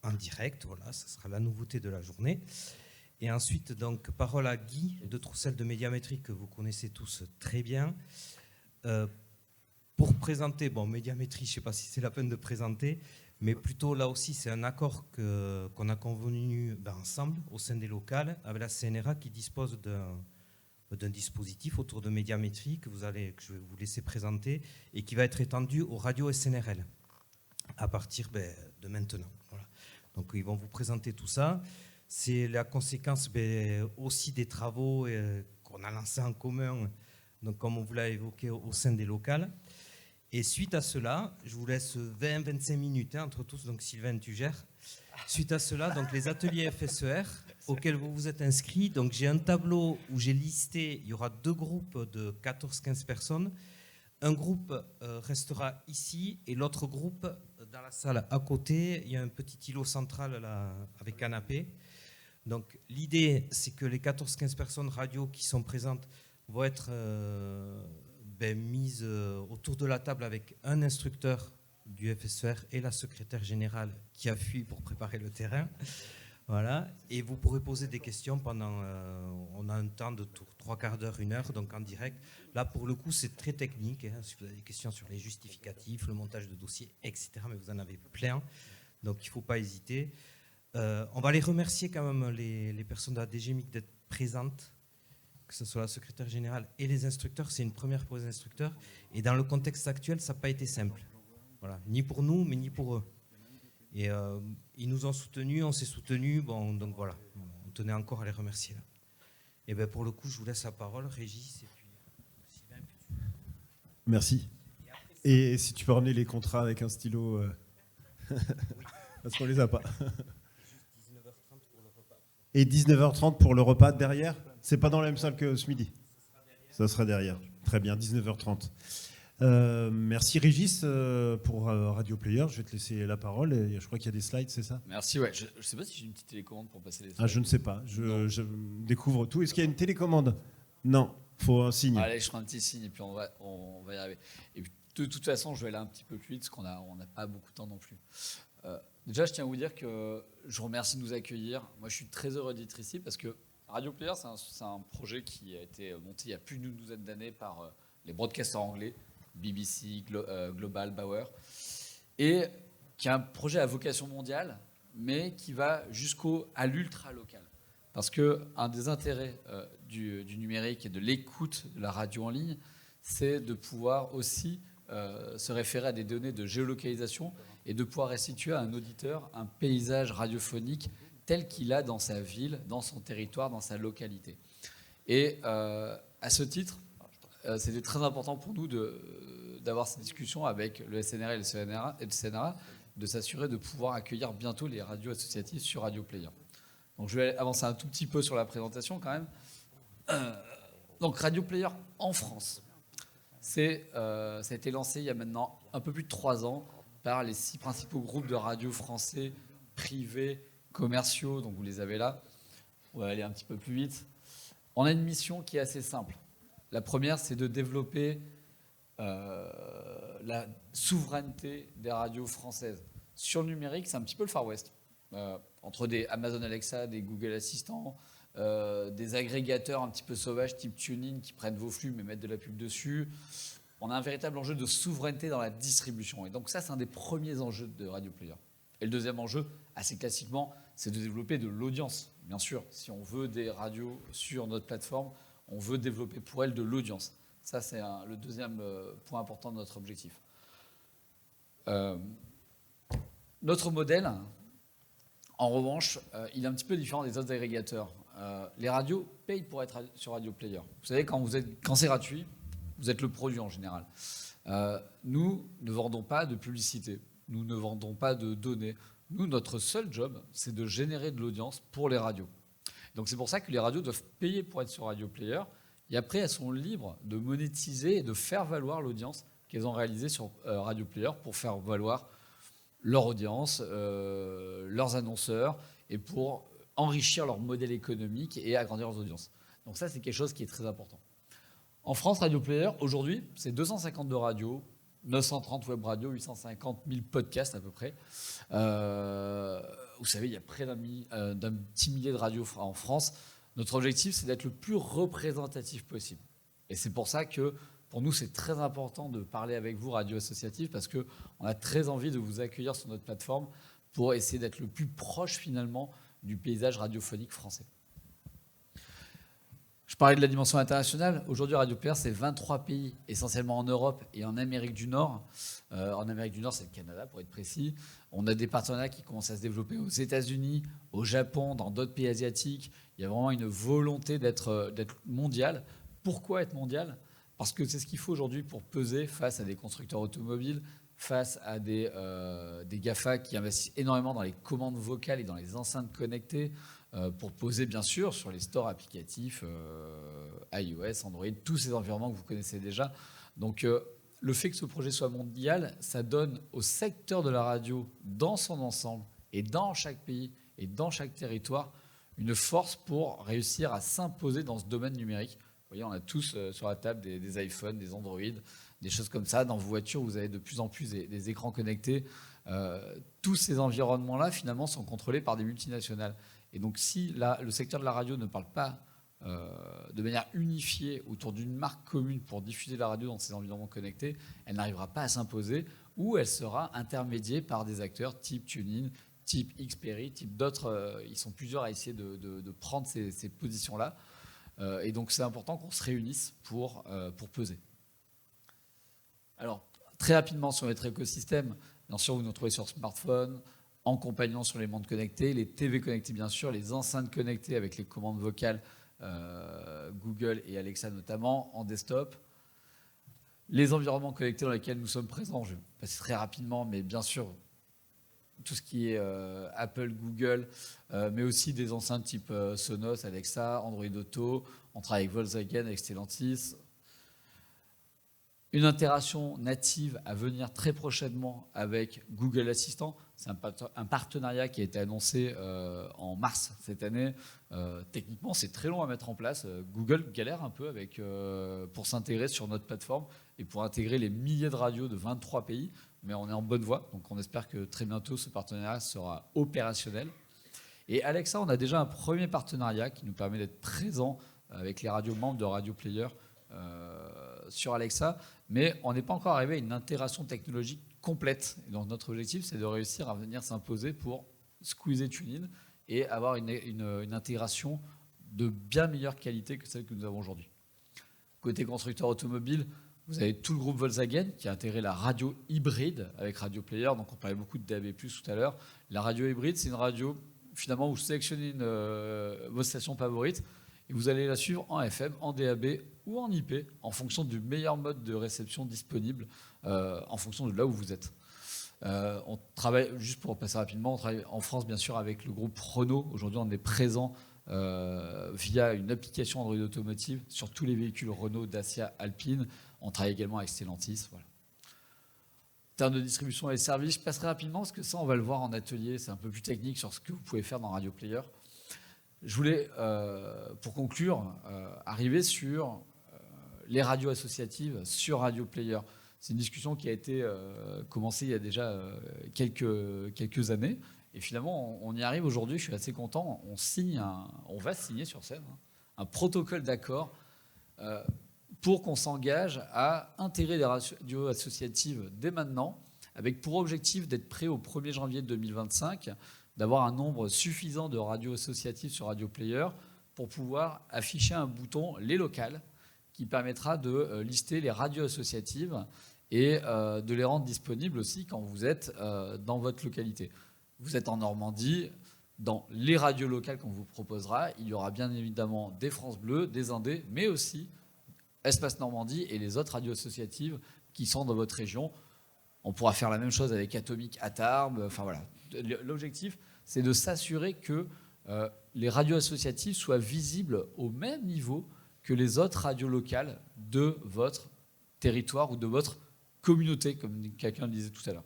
en direct. Voilà, ça sera la nouveauté de la journée. Et ensuite, donc, parole à Guy de Troussel de Médiamétrie, que vous connaissez tous très bien. Pour présenter, Médiamétrie, je ne sais pas si c'est la peine de présenter, mais plutôt là aussi, c'est un accord qu'on a convenu ensemble au sein des locales avec la CNRA qui dispose d'un dispositif autour de Médiamétrie que je vais vous laisser présenter et qui va être étendu aux radios SNRL à partir de maintenant. Voilà. Donc, ils vont vous présenter tout ça. C'est la conséquence aussi des travaux qu'on a lancés en commun, donc comme on vous l'a évoqué au sein des locales. Et suite à cela, je vous laisse 20-25 minutes entre tous, donc Sylvain, tu gères. Suite à cela, donc les ateliers FSER auxquels vous vous êtes inscrits. Donc j'ai un tableau où j'ai listé, il y aura 2 groupes de 14-15 personnes. Un groupe restera ici et l'autre groupe dans la salle à côté. Il y a un petit îlot central là, avec canapé. Donc l'idée, c'est que les 14-15 personnes radio qui sont présentes vont être mises autour de la table avec un instructeur du FSER et la secrétaire générale qui a fui pour préparer le terrain. Voilà. Et vous pourrez poser des questions pendant... on a un temps de 3/4 d'heure, 1 heure, donc en direct. Là, pour le coup, c'est très technique. Si vous avez des questions sur les justificatifs, le montage de dossiers, etc., mais vous en avez plein. Donc, il ne faut pas hésiter. On va les remercier quand même, les personnes de la DGMIC, d'être présentes, que ce soit la secrétaire générale et les instructeurs. C'est une première pour les instructeurs. Et dans le contexte actuel, ça n'a pas été simple. Voilà. Ni pour nous, mais ni pour eux. Et ils nous ont soutenus, on s'est soutenus. Donc voilà, on tenait encore à les remercier. Là. Et ben pour le coup, je vous laisse la parole, Régis. Et puis, Sylvain, puis Merci. Et si tu peux ramener les contrats avec un stylo, parce qu'on les a pas. Et 19h30 pour le repas derrière. C'est pas dans la même salle que ce midi. Ça sera derrière. Très bien, 19h30. Merci Régis pour Radio Player. Je vais te laisser la parole. Et je crois qu'il y a des slides, c'est ça? Merci, ouais. Je ne sais pas si j'ai une petite télécommande pour passer les slides. Ah, je ne sais pas. Je découvre tout. Est-ce qu'il y a une télécommande? Non, il faut un signe. Allez, je ferai un petit signe et puis on va y arriver. Et puis, de toute façon, je vais aller un petit peu plus vite parce qu'on n'a pas beaucoup de temps non plus. Déjà, je tiens à vous dire que je vous remercie de nous accueillir. Moi, je suis très heureux d'être ici parce que Radio Player, c'est un projet qui a été monté il y a plus d'une douzaine d'années par les broadcasters anglais, BBC, Global, Bauer, et qui est un projet à vocation mondiale, mais qui va à l'ultra local. Parce qu'un des intérêts du numérique et de l'écoute de la radio en ligne, c'est de pouvoir aussi se référer à des données de géolocalisation et de pouvoir restituer à un auditeur un paysage radiophonique tel qu'il a dans sa ville, dans son territoire, dans sa localité. Et à ce titre, c'était très important pour nous d'avoir cette discussion avec le SNRA et le CNRA, de s'assurer de pouvoir accueillir bientôt les radios associatives sur Radio Player. Donc je vais avancer un tout petit peu sur la présentation quand même. Donc Radio Player en France, ça a été lancé il y a maintenant un peu plus de 3 ans par les 6 principaux groupes de radios français, privés, commerciaux, donc vous les avez là. On va aller un petit peu plus vite. On a une mission qui est assez simple. La première, c'est de développer la souveraineté des radios françaises. Sur le numérique, c'est un petit peu le Far West. Entre des Amazon Alexa, des Google Assistants, des agrégateurs un petit peu sauvages type TuneIn qui prennent vos flux mais mettent de la pub dessus. On a un véritable enjeu de souveraineté dans la distribution. Et donc ça, c'est un des premiers enjeux de Radio Player. Et le deuxième enjeu, assez classiquement, c'est de développer de l'audience. Bien sûr, si on veut des radios sur notre plateforme, on veut développer pour elles de l'audience. Ça, c'est le deuxième point important de notre objectif. Notre modèle, en revanche, il est un petit peu différent des autres agrégateurs. Les radios payent pour être sur Radio Player. Vous savez, quand c'est gratuit, vous êtes le produit en général. Nous ne vendons pas de publicité. Nous ne vendons pas de données. Nous, notre seul job, c'est de générer de l'audience pour les radios. Donc c'est pour ça que les radios doivent payer pour être sur Radio Player. Et après, elles sont libres de monétiser et de faire valoir l'audience qu'elles ont réalisée sur Radio Player pour faire valoir leur audience, leurs annonceurs et pour enrichir leur modèle économique et agrandir leurs audiences. Donc ça, c'est quelque chose qui est très important. En France, Radio Player, aujourd'hui, c'est 252 radios, 930 web radios, 850 000 podcasts à peu près. Vous savez, il y a près d'un petit millier de radios en France. Notre objectif, c'est d'être le plus représentatif possible. Et c'est pour ça que, pour nous, c'est très important de parler avec vous, radio associative, parce qu'on a très envie de vous accueillir sur notre plateforme pour essayer d'être le plus proche, finalement, du paysage radiophonique français. Je parlais de la dimension internationale. Aujourd'hui, Radio Player, c'est 23 pays, essentiellement en Europe et en Amérique du Nord. En Amérique du Nord, c'est le Canada, pour être précis. On a des partenariats qui commencent à se développer aux États-Unis, au Japon, dans d'autres pays asiatiques. Il y a vraiment une volonté d'être mondial. Pourquoi être mondial ? Parce que c'est ce qu'il faut aujourd'hui pour peser face à des constructeurs automobiles, face à des GAFA qui investissent énormément dans les commandes vocales et dans les enceintes connectées, pour poser bien sûr sur les stores applicatifs iOS, Android, tous ces environnements que vous connaissez déjà. Donc le fait que ce projet soit mondial, ça donne au secteur de la radio dans son ensemble et dans chaque pays et dans chaque territoire une force pour réussir à s'imposer dans ce domaine numérique. Vous voyez, on a tous sur la table des iPhones, des Android, des choses comme ça. Dans vos voitures, vous avez de plus en plus des écrans connectés. Tous ces environnements-là, finalement, sont contrôlés par des multinationales. Et donc, si le secteur de la radio ne parle pas de manière unifiée autour d'une marque commune pour diffuser la radio dans ces environnements connectés, elle n'arrivera pas à s'imposer ou elle sera intermédiée par des acteurs type TuneIn, type Xperi, type d'autres. Ils sont plusieurs à essayer de prendre ces positions-là. Et donc, c'est important qu'on se réunisse pour peser. Alors, très rapidement sur notre écosystème, bien sûr, vous nous trouvez sur smartphone, en compagnon sur les montres connectées, les TV connectées bien sûr, les enceintes connectées avec les commandes vocales Google et Alexa notamment, en desktop. Les environnements connectés dans lesquels nous sommes présents, je vais passer très rapidement, mais bien sûr, tout ce qui est Apple, Google, mais aussi des enceintes type Sonos, Alexa, Android Auto. On travaille avec Volkswagen, avec Stellantis. Une intégration native à venir très prochainement avec Google Assistant. C'est un partenariat qui a été annoncé en mars cette année. Techniquement, c'est très long à mettre en place. Google galère un peu pour s'intégrer sur notre plateforme et pour intégrer les milliers de radios de 23 pays. Mais on est en bonne voie. Donc on espère que très bientôt, ce partenariat sera opérationnel. Et Alexa, on a déjà un premier partenariat qui nous permet d'être présent avec les radios membres de Radio Player sur Alexa, mais on n'est pas encore arrivé à une intégration technologique complète. Et donc notre objectif, c'est de réussir à venir s'imposer pour squeezer TuneIn et avoir une intégration de bien meilleure qualité que celle que nous avons aujourd'hui. Côté constructeur automobile, vous avez tout le groupe Volkswagen qui a intégré la radio hybride avec Radio Player. Donc on parlait beaucoup de DAB+, tout à l'heure. La radio hybride, c'est une radio finalement où vous sélectionnez vos stations favorites et vous allez la suivre en FM, en DAB ou en IP en fonction du meilleur mode de réception disponible en fonction de là où vous êtes. On travaille, juste pour passer rapidement, on travaille en France bien sûr avec le groupe Renault. Aujourd'hui on est présent via une application Android Automotive sur tous les véhicules Renault, Dacia, Alpine. On travaille également avec Stellantis. Voilà. En termes de distribution et de services, je passerai rapidement parce que ça on va le voir en atelier, c'est un peu plus technique sur ce que vous pouvez faire dans Radio Player. Je voulais, pour conclure, arriver sur les radios associatives sur Radio Player. C'est une discussion qui a été commencée il y a déjà quelques années. Et finalement, on y arrive aujourd'hui, je suis assez content. On va signer sur scène un protocole d'accord pour qu'on s'engage à intégrer des radios associatives dès maintenant, avec pour objectif d'être prêt au 1er janvier 2025, d'avoir un nombre suffisant de radios associatives sur Radio Player pour pouvoir afficher un bouton « Les locales » qui permettra de lister les radios associatives et de les rendre disponibles aussi quand vous êtes dans votre localité. Vous êtes en Normandie, dans les radios locales qu'on vous proposera, il y aura bien évidemment des France Bleu, des Indés, mais aussi Espace Normandie et les autres radios associatives qui sont dans votre région. On pourra faire la même chose avec Atomique à Tarbes. Enfin voilà. L'objectif, c'est de s'assurer que les radios associatives soient visibles au même niveau que les autres radios locales de votre territoire ou de votre communauté, comme quelqu'un le disait tout à l'heure.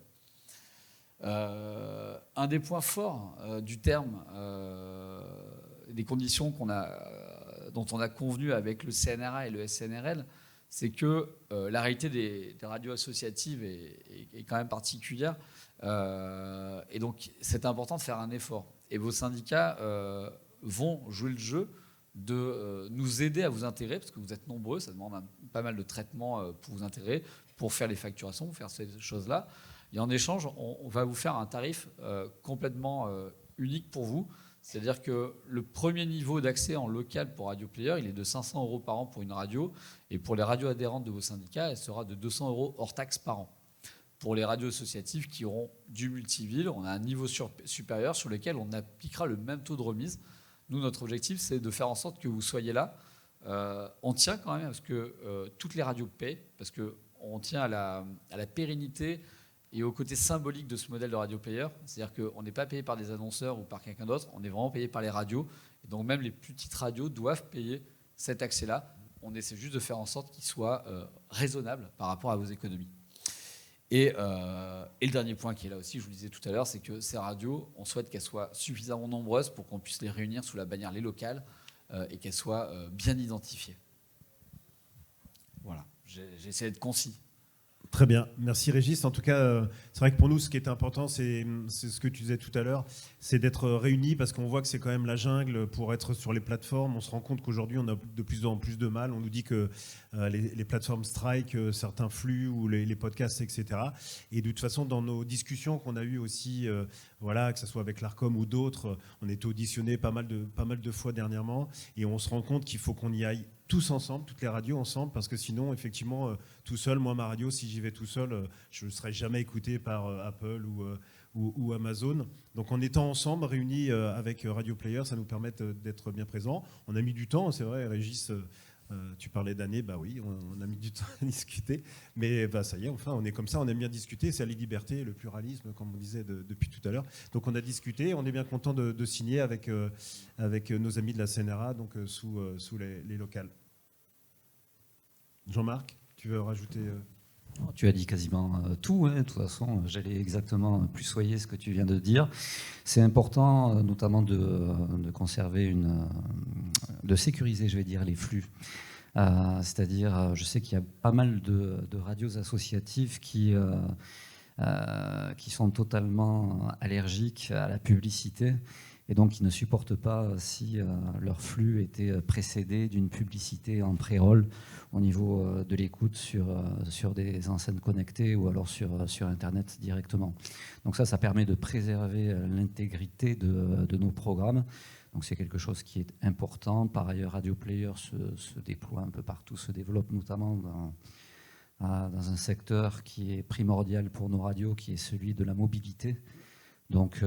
Un des points forts du terme, des conditions dont on a convenu avec le CNRA et le SNRL, c'est que la réalité des radios associatives est quand même particulière. Et donc, c'est important de faire un effort. Et vos syndicats vont jouer le jeu de nous aider à vous intégrer, parce que vous êtes nombreux, ça demande pas mal de traitements pour vous intégrer, pour faire les facturations, pour faire ces choses-là. Et en échange, on va vous faire un tarif complètement unique pour vous. C'est-à-dire que le premier niveau d'accès en local pour Radio Player, il est de 500 € par an pour une radio. Et pour les radios adhérentes de vos syndicats, elle sera de 200 € hors taxe par an. Pour les radios associatives qui auront du multiville, on a un niveau supérieur sur lequel on appliquera le même taux de remise. Nous, notre objectif, c'est de faire en sorte que vous soyez là. On tient quand même à ce que toutes les radios paient, parce qu'on tient à la pérennité et au côté symbolique de ce modèle de Radio Player. C'est-à-dire qu'on n'est pas payé par des annonceurs ou par quelqu'un d'autre, on est vraiment payé par les radios. Et donc même les plus petites radios doivent payer cet accès-là. On essaie juste de faire en sorte qu'il soit raisonnable par rapport à vos économies. Et le dernier point qui est là aussi, je vous le disais tout à l'heure, c'est que ces radios, on souhaite qu'elles soient suffisamment nombreuses pour qu'on puisse les réunir sous la bannière Les Locales et qu'elles soient bien identifiées. Voilà, j'ai essayé d'être concis. Très bien, merci Régis. En tout cas, c'est vrai que pour nous, ce qui est important, c'est ce que tu disais tout à l'heure, c'est d'être réunis parce qu'on voit que c'est quand même la jungle pour être sur les plateformes. On se rend compte qu'aujourd'hui, on a de plus en plus de mal. On nous dit que les plateformes strike certains flux ou les podcasts, etc. Et de toute façon, dans nos discussions qu'on a eues aussi, voilà, que ce soit avec l'ARCOM ou d'autres, on est auditionné pas mal de fois dernièrement et on se rend compte qu'il faut qu'on y aille tous ensemble, toutes les radios ensemble, parce que sinon, effectivement, tout seul, moi, ma radio, si j'y vais tout seul, je ne serai jamais écouté par Apple ou Amazon. Donc en étant ensemble, réunis avec Radio Player, ça nous permet d'être bien présents. On a mis du temps, c'est vrai, Régis, tu parlais d'années, bah oui, on a mis du temps à discuter, mais bah, ça y est, enfin, on est comme ça, on aime bien discuter, c'est la liberté, le pluralisme, comme on disait depuis tout à l'heure. Donc on a discuté, on est bien content de signer avec nos amis de la CNRA, donc sous les locales. Jean-Marc, tu veux rajouter Tu as dit quasiment tout, hein. De toute façon, j'allais exactement puisoyer ce que tu viens de dire. C'est important, notamment de conserver de sécuriser, je vais dire, les flux. C'est-à-dire, je sais qu'il y a pas mal de radios associatives qui sont totalement allergiques à la publicité et donc qui ne supportent pas si leur flux était précédé d'une publicité en pré-roll au niveau de l'écoute sur des enceintes connectées ou alors sur Internet directement. Donc ça permet de préserver l'intégrité de nos programmes. Donc c'est quelque chose qui est important. Par ailleurs, Radio Player se déploie un peu partout, se développe notamment dans un secteur qui est primordial pour nos radios, qui est celui de la mobilité. Donc,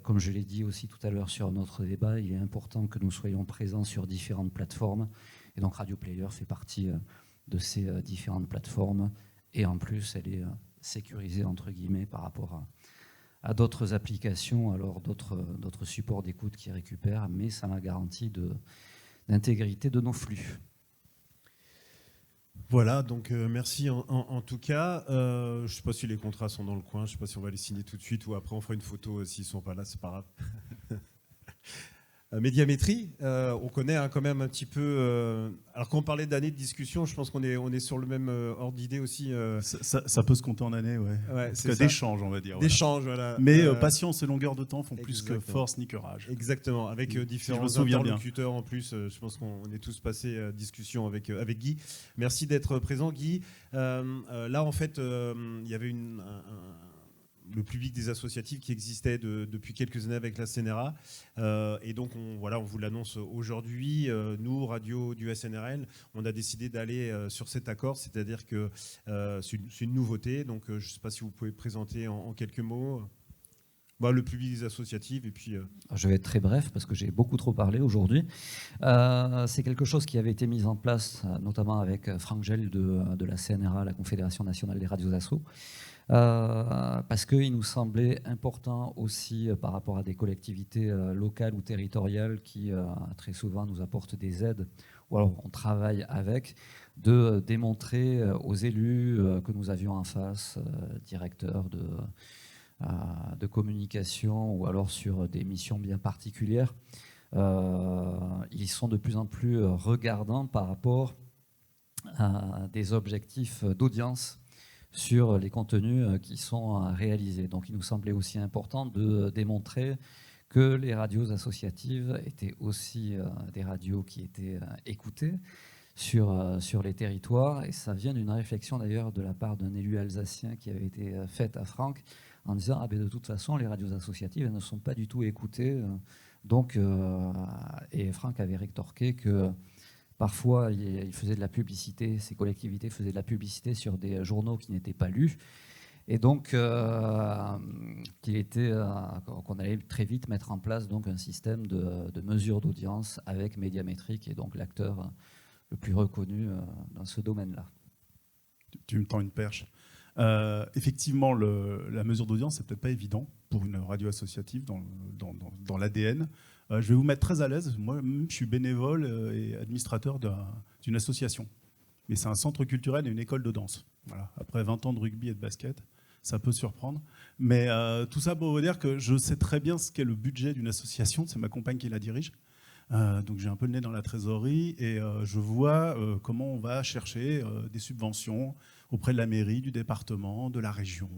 comme je l'ai dit aussi tout à l'heure sur notre débat, il est important que nous soyons présents sur différentes plateformes. Et donc, Radio Player fait partie de ces différentes plateformes. Et en plus, elle est sécurisée, entre guillemets, par rapport à d'autres applications, alors d'autres supports d'écoute qui récupèrent, mais ça m'a garanti d'intégrité de nos flux. Voilà, donc merci en tout cas. Je ne sais pas si les contrats sont dans le coin, je ne sais pas si on va les signer tout de suite ou après on fera une photo s'ils ne sont pas là, c'est pas grave. Médiamétrie, on connaît quand même un petit peu. Alors quand on parlait d'années de discussion, je pense qu'on est sur le même ordre d'idée aussi. Ça peut se compter en années, ouais. D'échanges, on va dire. D'échanges, voilà. Mais patience et longueur de temps font plus que force ni courage. Exactement, avec différents interlocuteurs en plus. Je pense qu'on est tous passés discussion avec Guy. Merci d'être présent, Guy. Là, en fait, il y avait le public des associatifs qui existait depuis quelques années avec la CNRA. Et donc, on vous l'annonce aujourd'hui. Nous, radio du SNRL, on a décidé d'aller sur cet accord, c'est-à-dire que c'est une nouveauté. Donc, je ne sais pas si vous pouvez présenter en quelques mots le public des associatifs. Et puis, Je vais être très bref parce que j'ai beaucoup trop parlé aujourd'hui. C'est quelque chose qui avait été mis en place, notamment avec Franck Gel de la CNRA, la Confédération nationale des radios assos. Parce qu'il nous semblait important aussi par rapport à des collectivités locales ou territoriales qui très souvent nous apportent des aides ou alors on travaille avec, de démontrer aux élus que nous avions en face, directeurs de communication ou alors sur des missions bien particulières, ils sont de plus en plus regardants par rapport à des objectifs d'audience sur les contenus qui sont réalisés. Donc il nous semblait aussi important de démontrer que les radios associatives étaient aussi des radios qui étaient écoutées sur les territoires. Et ça vient d'une réflexion d'ailleurs de la part d'un élu alsacien qui avait été faite à Franck en disant de toute façon les radios associatives elles ne sont pas du tout écoutées. Et Franck avait rétorqué que parfois, il faisait de la publicité, ces collectivités faisaient de la publicité sur des journaux qui n'étaient pas lus. Et donc, qu'on allait très vite mettre en place donc, un système de mesure d'audience avec Médiamétrie, qui est donc l'acteur le plus reconnu dans ce domaine-là. Tu me tends une perche. Effectivement, la mesure d'audience, c'est peut-être pas évident pour une radio associative dans l'ADN. Je vais vous mettre très à l'aise. Moi, je suis bénévole et administrateur d'une association. Mais c'est un centre culturel et une école de danse. Voilà. Après 20 ans de rugby et de basket, ça peut surprendre. Mais tout ça pour vous dire que je sais très bien ce qu'est le budget d'une association. C'est ma compagne qui la dirige. Donc j'ai un peu le nez dans la trésorerie et je vois comment on va chercher des subventions auprès de la mairie, du département, de la région,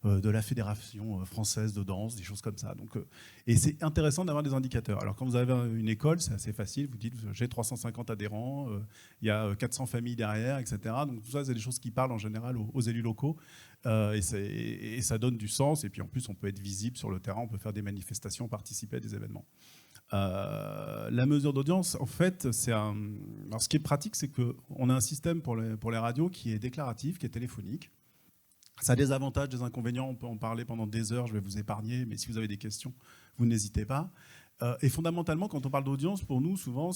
de la Fédération française de danse, des choses comme ça. Donc, et c'est intéressant d'avoir des indicateurs. Alors quand vous avez une école, c'est assez facile. Vous dites j'ai 350 adhérents, il y a 400 familles derrière, etc. Donc tout ça, c'est des choses qui parlent en général aux élus locaux et ça donne du sens. Et puis en plus, on peut être visible sur le terrain, on peut faire des manifestations, participer à des événements. La mesure d'audience, en fait, alors, ce qui est pratique, c'est qu'on a un système pour les radios qui est déclaratif, qui est téléphonique. Ça a des avantages, des inconvénients, on peut en parler pendant des heures, je vais vous épargner, mais si vous avez des questions, vous n'hésitez pas. Et fondamentalement, quand on parle d'audience, pour nous, souvent,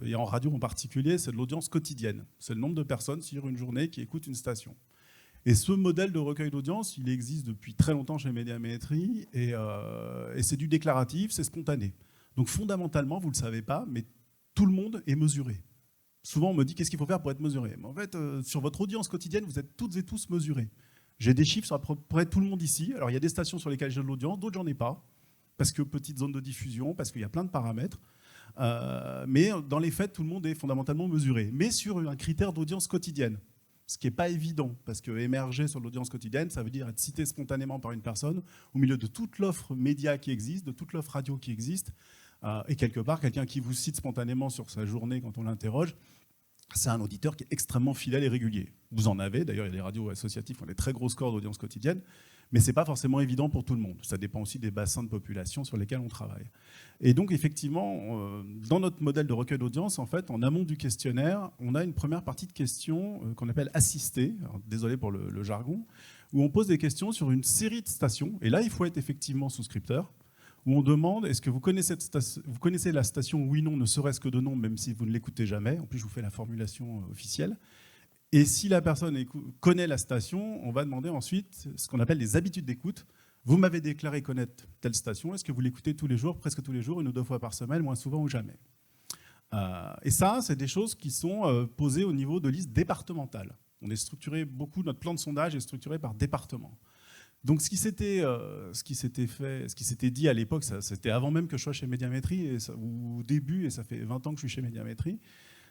et en radio en particulier, c'est de l'audience quotidienne. C'est le nombre de personnes sur une journée qui écoutent une station. Et ce modèle de recueil d'audience, il existe depuis très longtemps chez Médiamétrie, et c'est du déclaratif, c'est spontané. Donc fondamentalement, vous ne le savez pas, mais tout le monde est mesuré. Souvent, on me dit qu'est-ce qu'il faut faire pour être mesuré. Mais en fait, sur votre audience quotidienne, vous êtes toutes et tous mesurés. J'ai des chiffres sur à peu près tout le monde ici. Alors, il y a des stations sur lesquelles j'ai de l'audience, d'autres, j'en ai pas, parce que petite zone de diffusion, parce qu'il y a plein de paramètres. Mais dans les faits, tout le monde est fondamentalement mesuré. Mais sur un critère d'audience quotidienne, ce qui n'est pas évident, parce que émerger sur l'audience quotidienne, ça veut dire être cité spontanément par une personne au milieu de toute l'offre média qui existe, de toute l'offre radio qui existe. Et quelque part, quelqu'un qui vous cite spontanément sur sa journée quand on l'interroge, c'est un auditeur qui est extrêmement fidèle et régulier. Vous en avez, d'ailleurs, il y a des radios associatives qui ont des très gros scores d'audience quotidienne, mais ce n'est pas forcément évident pour tout le monde. Ça dépend aussi des bassins de population sur lesquels on travaille. Et donc, effectivement, dans notre modèle de recueil d'audience, en fait, en amont du questionnaire, on a une première partie de questions qu'on appelle assistées, alors, désolé pour le jargon, où on pose des questions sur une série de stations, et là, il faut être effectivement souscripteur, où on demande est-ce que vous connaissez la station oui, non, ne serait-ce que de nom, même si vous ne l'écoutez jamais. En plus, je vous fais la formulation officielle. Et si la personne connaît la station, on va demander ensuite ce qu'on appelle les habitudes d'écoute. Vous m'avez déclaré connaître telle station, est-ce que vous l'écoutez tous les jours, presque tous les jours, 1 ou 2 fois par semaine, moins souvent ou jamais? Et ça, c'est des choses qui sont posées au niveau de listes départementales. On est structuré beaucoup, notre plan de sondage est structuré par département. Donc ce qui s'était dit à l'époque, c'était avant même que je sois chez Médiamétrie, ou au début, et ça fait 20 ans que je suis chez Médiamétrie,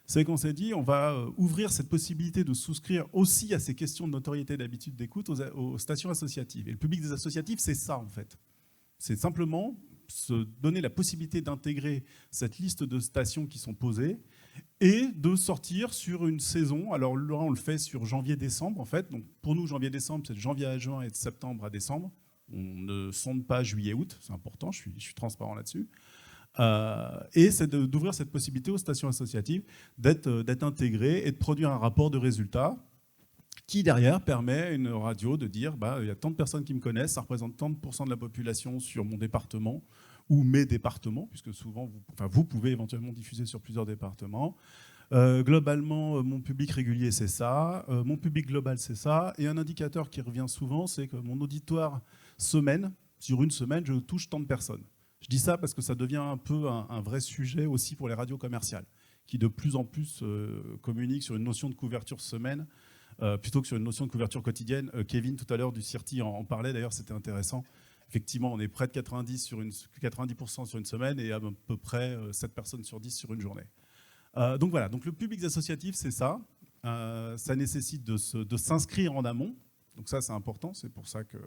c'est qu'on s'est dit on va ouvrir cette possibilité de souscrire aussi à ces questions de notoriété et d'habitude d'écoute aux stations associatives. Et le public des associatives, c'est ça en fait. C'est simplement se donner la possibilité d'intégrer cette liste de stations qui sont posées et de sortir sur une saison. Alors là, on le fait sur janvier-décembre, en fait. Donc pour nous, janvier-décembre, c'est de janvier à juin et de septembre à décembre. On ne sonde pas juillet-août, c'est important, je suis transparent là-dessus. Et c'est d'ouvrir cette possibilité aux stations associatives d'être intégrées et de produire un rapport de résultats qui, derrière, permet à une radio de dire il y a tant de personnes qui me connaissent, ça représente tant de % de la population sur mon département ou mes départements, puisque souvent, vous pouvez éventuellement diffuser sur plusieurs départements. Globalement, mon public régulier, c'est ça. Mon public global, c'est ça. Et un indicateur qui revient souvent, c'est que mon auditoire semaine, sur une semaine, je touche tant de personnes. Je dis ça parce que ça devient un peu un vrai sujet aussi pour les radios commerciales, qui de plus en plus communiquent sur une notion de couverture semaine, plutôt que sur une notion de couverture quotidienne. Kevin, tout à l'heure, du CIRTI en parlait, d'ailleurs, c'était intéressant. Effectivement, on est près de 90% sur une semaine et à peu près 7 personnes sur 10 sur une journée. Donc voilà, donc le public associatif, c'est ça. Ça nécessite de s'inscrire en amont. Donc ça, c'est important. C'est pour ça que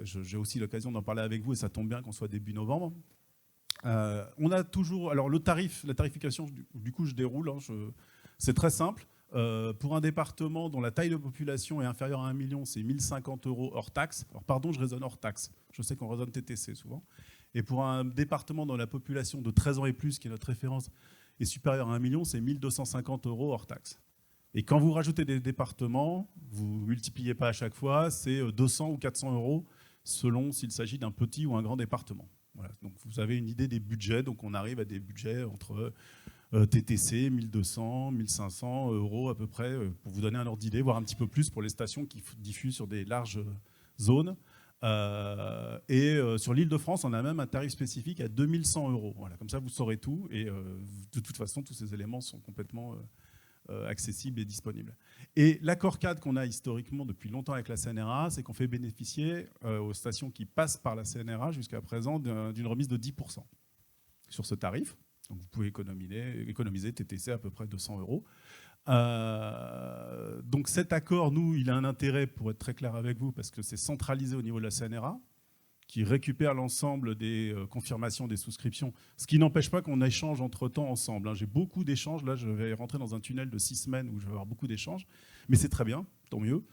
j'ai aussi l'occasion d'en parler avec vous et ça tombe bien qu'on soit début novembre. On a toujours... Alors la tarification, du coup, je déroule. C'est très simple. Pour un département dont la taille de population est inférieure à 1 million, c'est 1 050 € hors taxe. Alors pardon, je raisonne hors taxe. Je sais qu'on raisonne TTC souvent. Et pour un département dont la population de 13 ans et plus, qui est notre référence, est supérieure à 1 million, c'est 1 250 € hors taxe. Et quand vous rajoutez des départements, vous ne multipliez pas à chaque fois, c'est 200 ou 400 € selon s'il s'agit d'un petit ou un grand département. Voilà. Donc vous avez une idée des budgets, donc on arrive à des budgets entre TTC, 1200, 1500 € à peu près, pour vous donner un ordre d'idée, voire un petit peu plus pour les stations qui diffusent sur des larges zones. Sur l'Île-de-France, on a même un tarif spécifique à 2100 €. Voilà, comme ça, vous saurez tout. Et de toute façon, tous ces éléments sont complètement accessibles et disponibles. Et l'accord cadre qu'on a historiquement depuis longtemps avec la CNRA, c'est qu'on fait bénéficier aux stations qui passent par la CNRA jusqu'à présent d'une remise de 10% sur ce tarif. Donc vous pouvez économiser TTC à peu près 200 €. Donc cet accord, nous, il a un intérêt, pour être très clair avec vous, parce que c'est centralisé au niveau de la CNRA, qui récupère l'ensemble des confirmations des souscriptions, ce qui n'empêche pas qu'on échange entre-temps ensemble. J'ai beaucoup d'échanges, là je vais rentrer dans un tunnel de 6 semaines où je vais avoir beaucoup d'échanges, mais c'est très bien, tant mieux.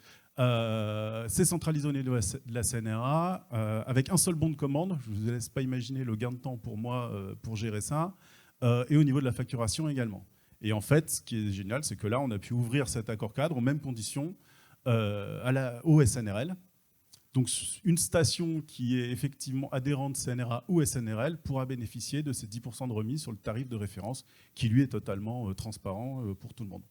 C'est centralisé au niveau de la CNRA, avec un seul bon de commande, je ne vous laisse pas imaginer le gain de temps pour moi pour gérer ça, et au niveau de la facturation également. Et en fait, ce qui est génial, c'est que là, on a pu ouvrir cet accord cadre aux mêmes conditions au SNRL. Donc une station qui est effectivement adhérente CNRA ou SNRL pourra bénéficier de ces 10% de remise sur le tarif de référence qui lui est totalement transparent pour tout le monde.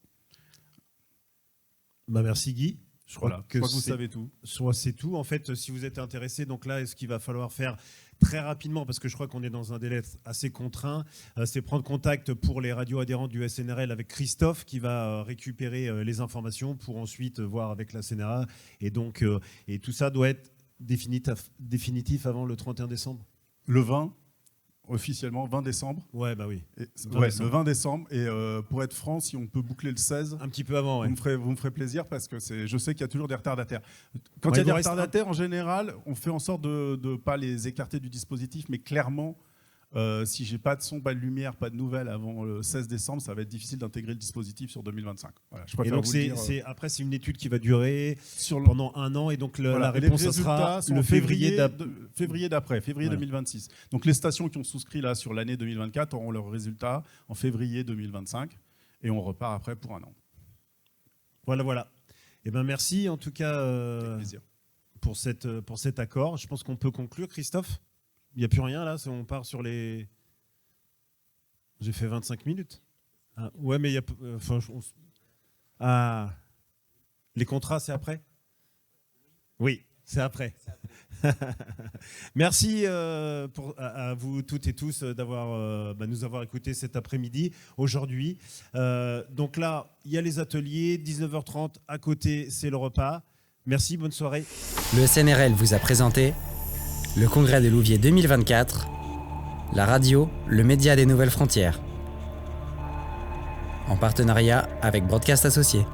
Merci Guy. Je crois que vous savez tout. C'est tout. En fait, si vous êtes intéressé, donc là, ce qu'il va falloir faire très rapidement, parce que je crois qu'on est dans un délai assez contraint, c'est prendre contact pour les radios adhérentes du SNRL avec Christophe qui va récupérer les informations pour ensuite voir avec la CNRA. Et donc, et tout ça doit être définitif avant le 31 décembre. Le 20 officiellement, 20 décembre. Ouais, bah oui. Le 20 décembre. Et pour être franc, si on peut boucler le 16... Un petit peu avant, ouais. Vous me ferez plaisir parce que je sais qu'il y a toujours des retardataires. Quand il y a des retardataires, en général, on fait en sorte de ne pas les écarter du dispositif, mais clairement, si j'ai pas de son, pas de lumière, pas de nouvelles avant le 16 décembre, ça va être difficile d'intégrer le dispositif sur 2025. Voilà, je et donc après, c'est une étude qui va durer pendant 1 an, et donc la réponse les sera le février d'après, voilà. 2026. Donc les stations qui ont souscrit là sur l'année 2024 auront leurs résultats en février 2025, et on repart après pour 1 an. Voilà. Et merci en tout cas pour cet accord. Je pense qu'on peut conclure, Christophe. Il n'y a plus rien là, on part sur les... J'ai fait 25 minutes. Ah, ouais, mais il y a... les contrats, c'est après ? Oui, c'est après. Merci à vous toutes et tous d'avoir nous avoir écoutés cet après-midi, aujourd'hui. Donc là, il y a les ateliers, 19h30, à côté, c'est le repas. Merci, bonne soirée. Le SNRL vous a présenté le Congrès de Louviers 2024, la radio, le média des Nouvelles Frontières, en partenariat avec Broadcast Associés.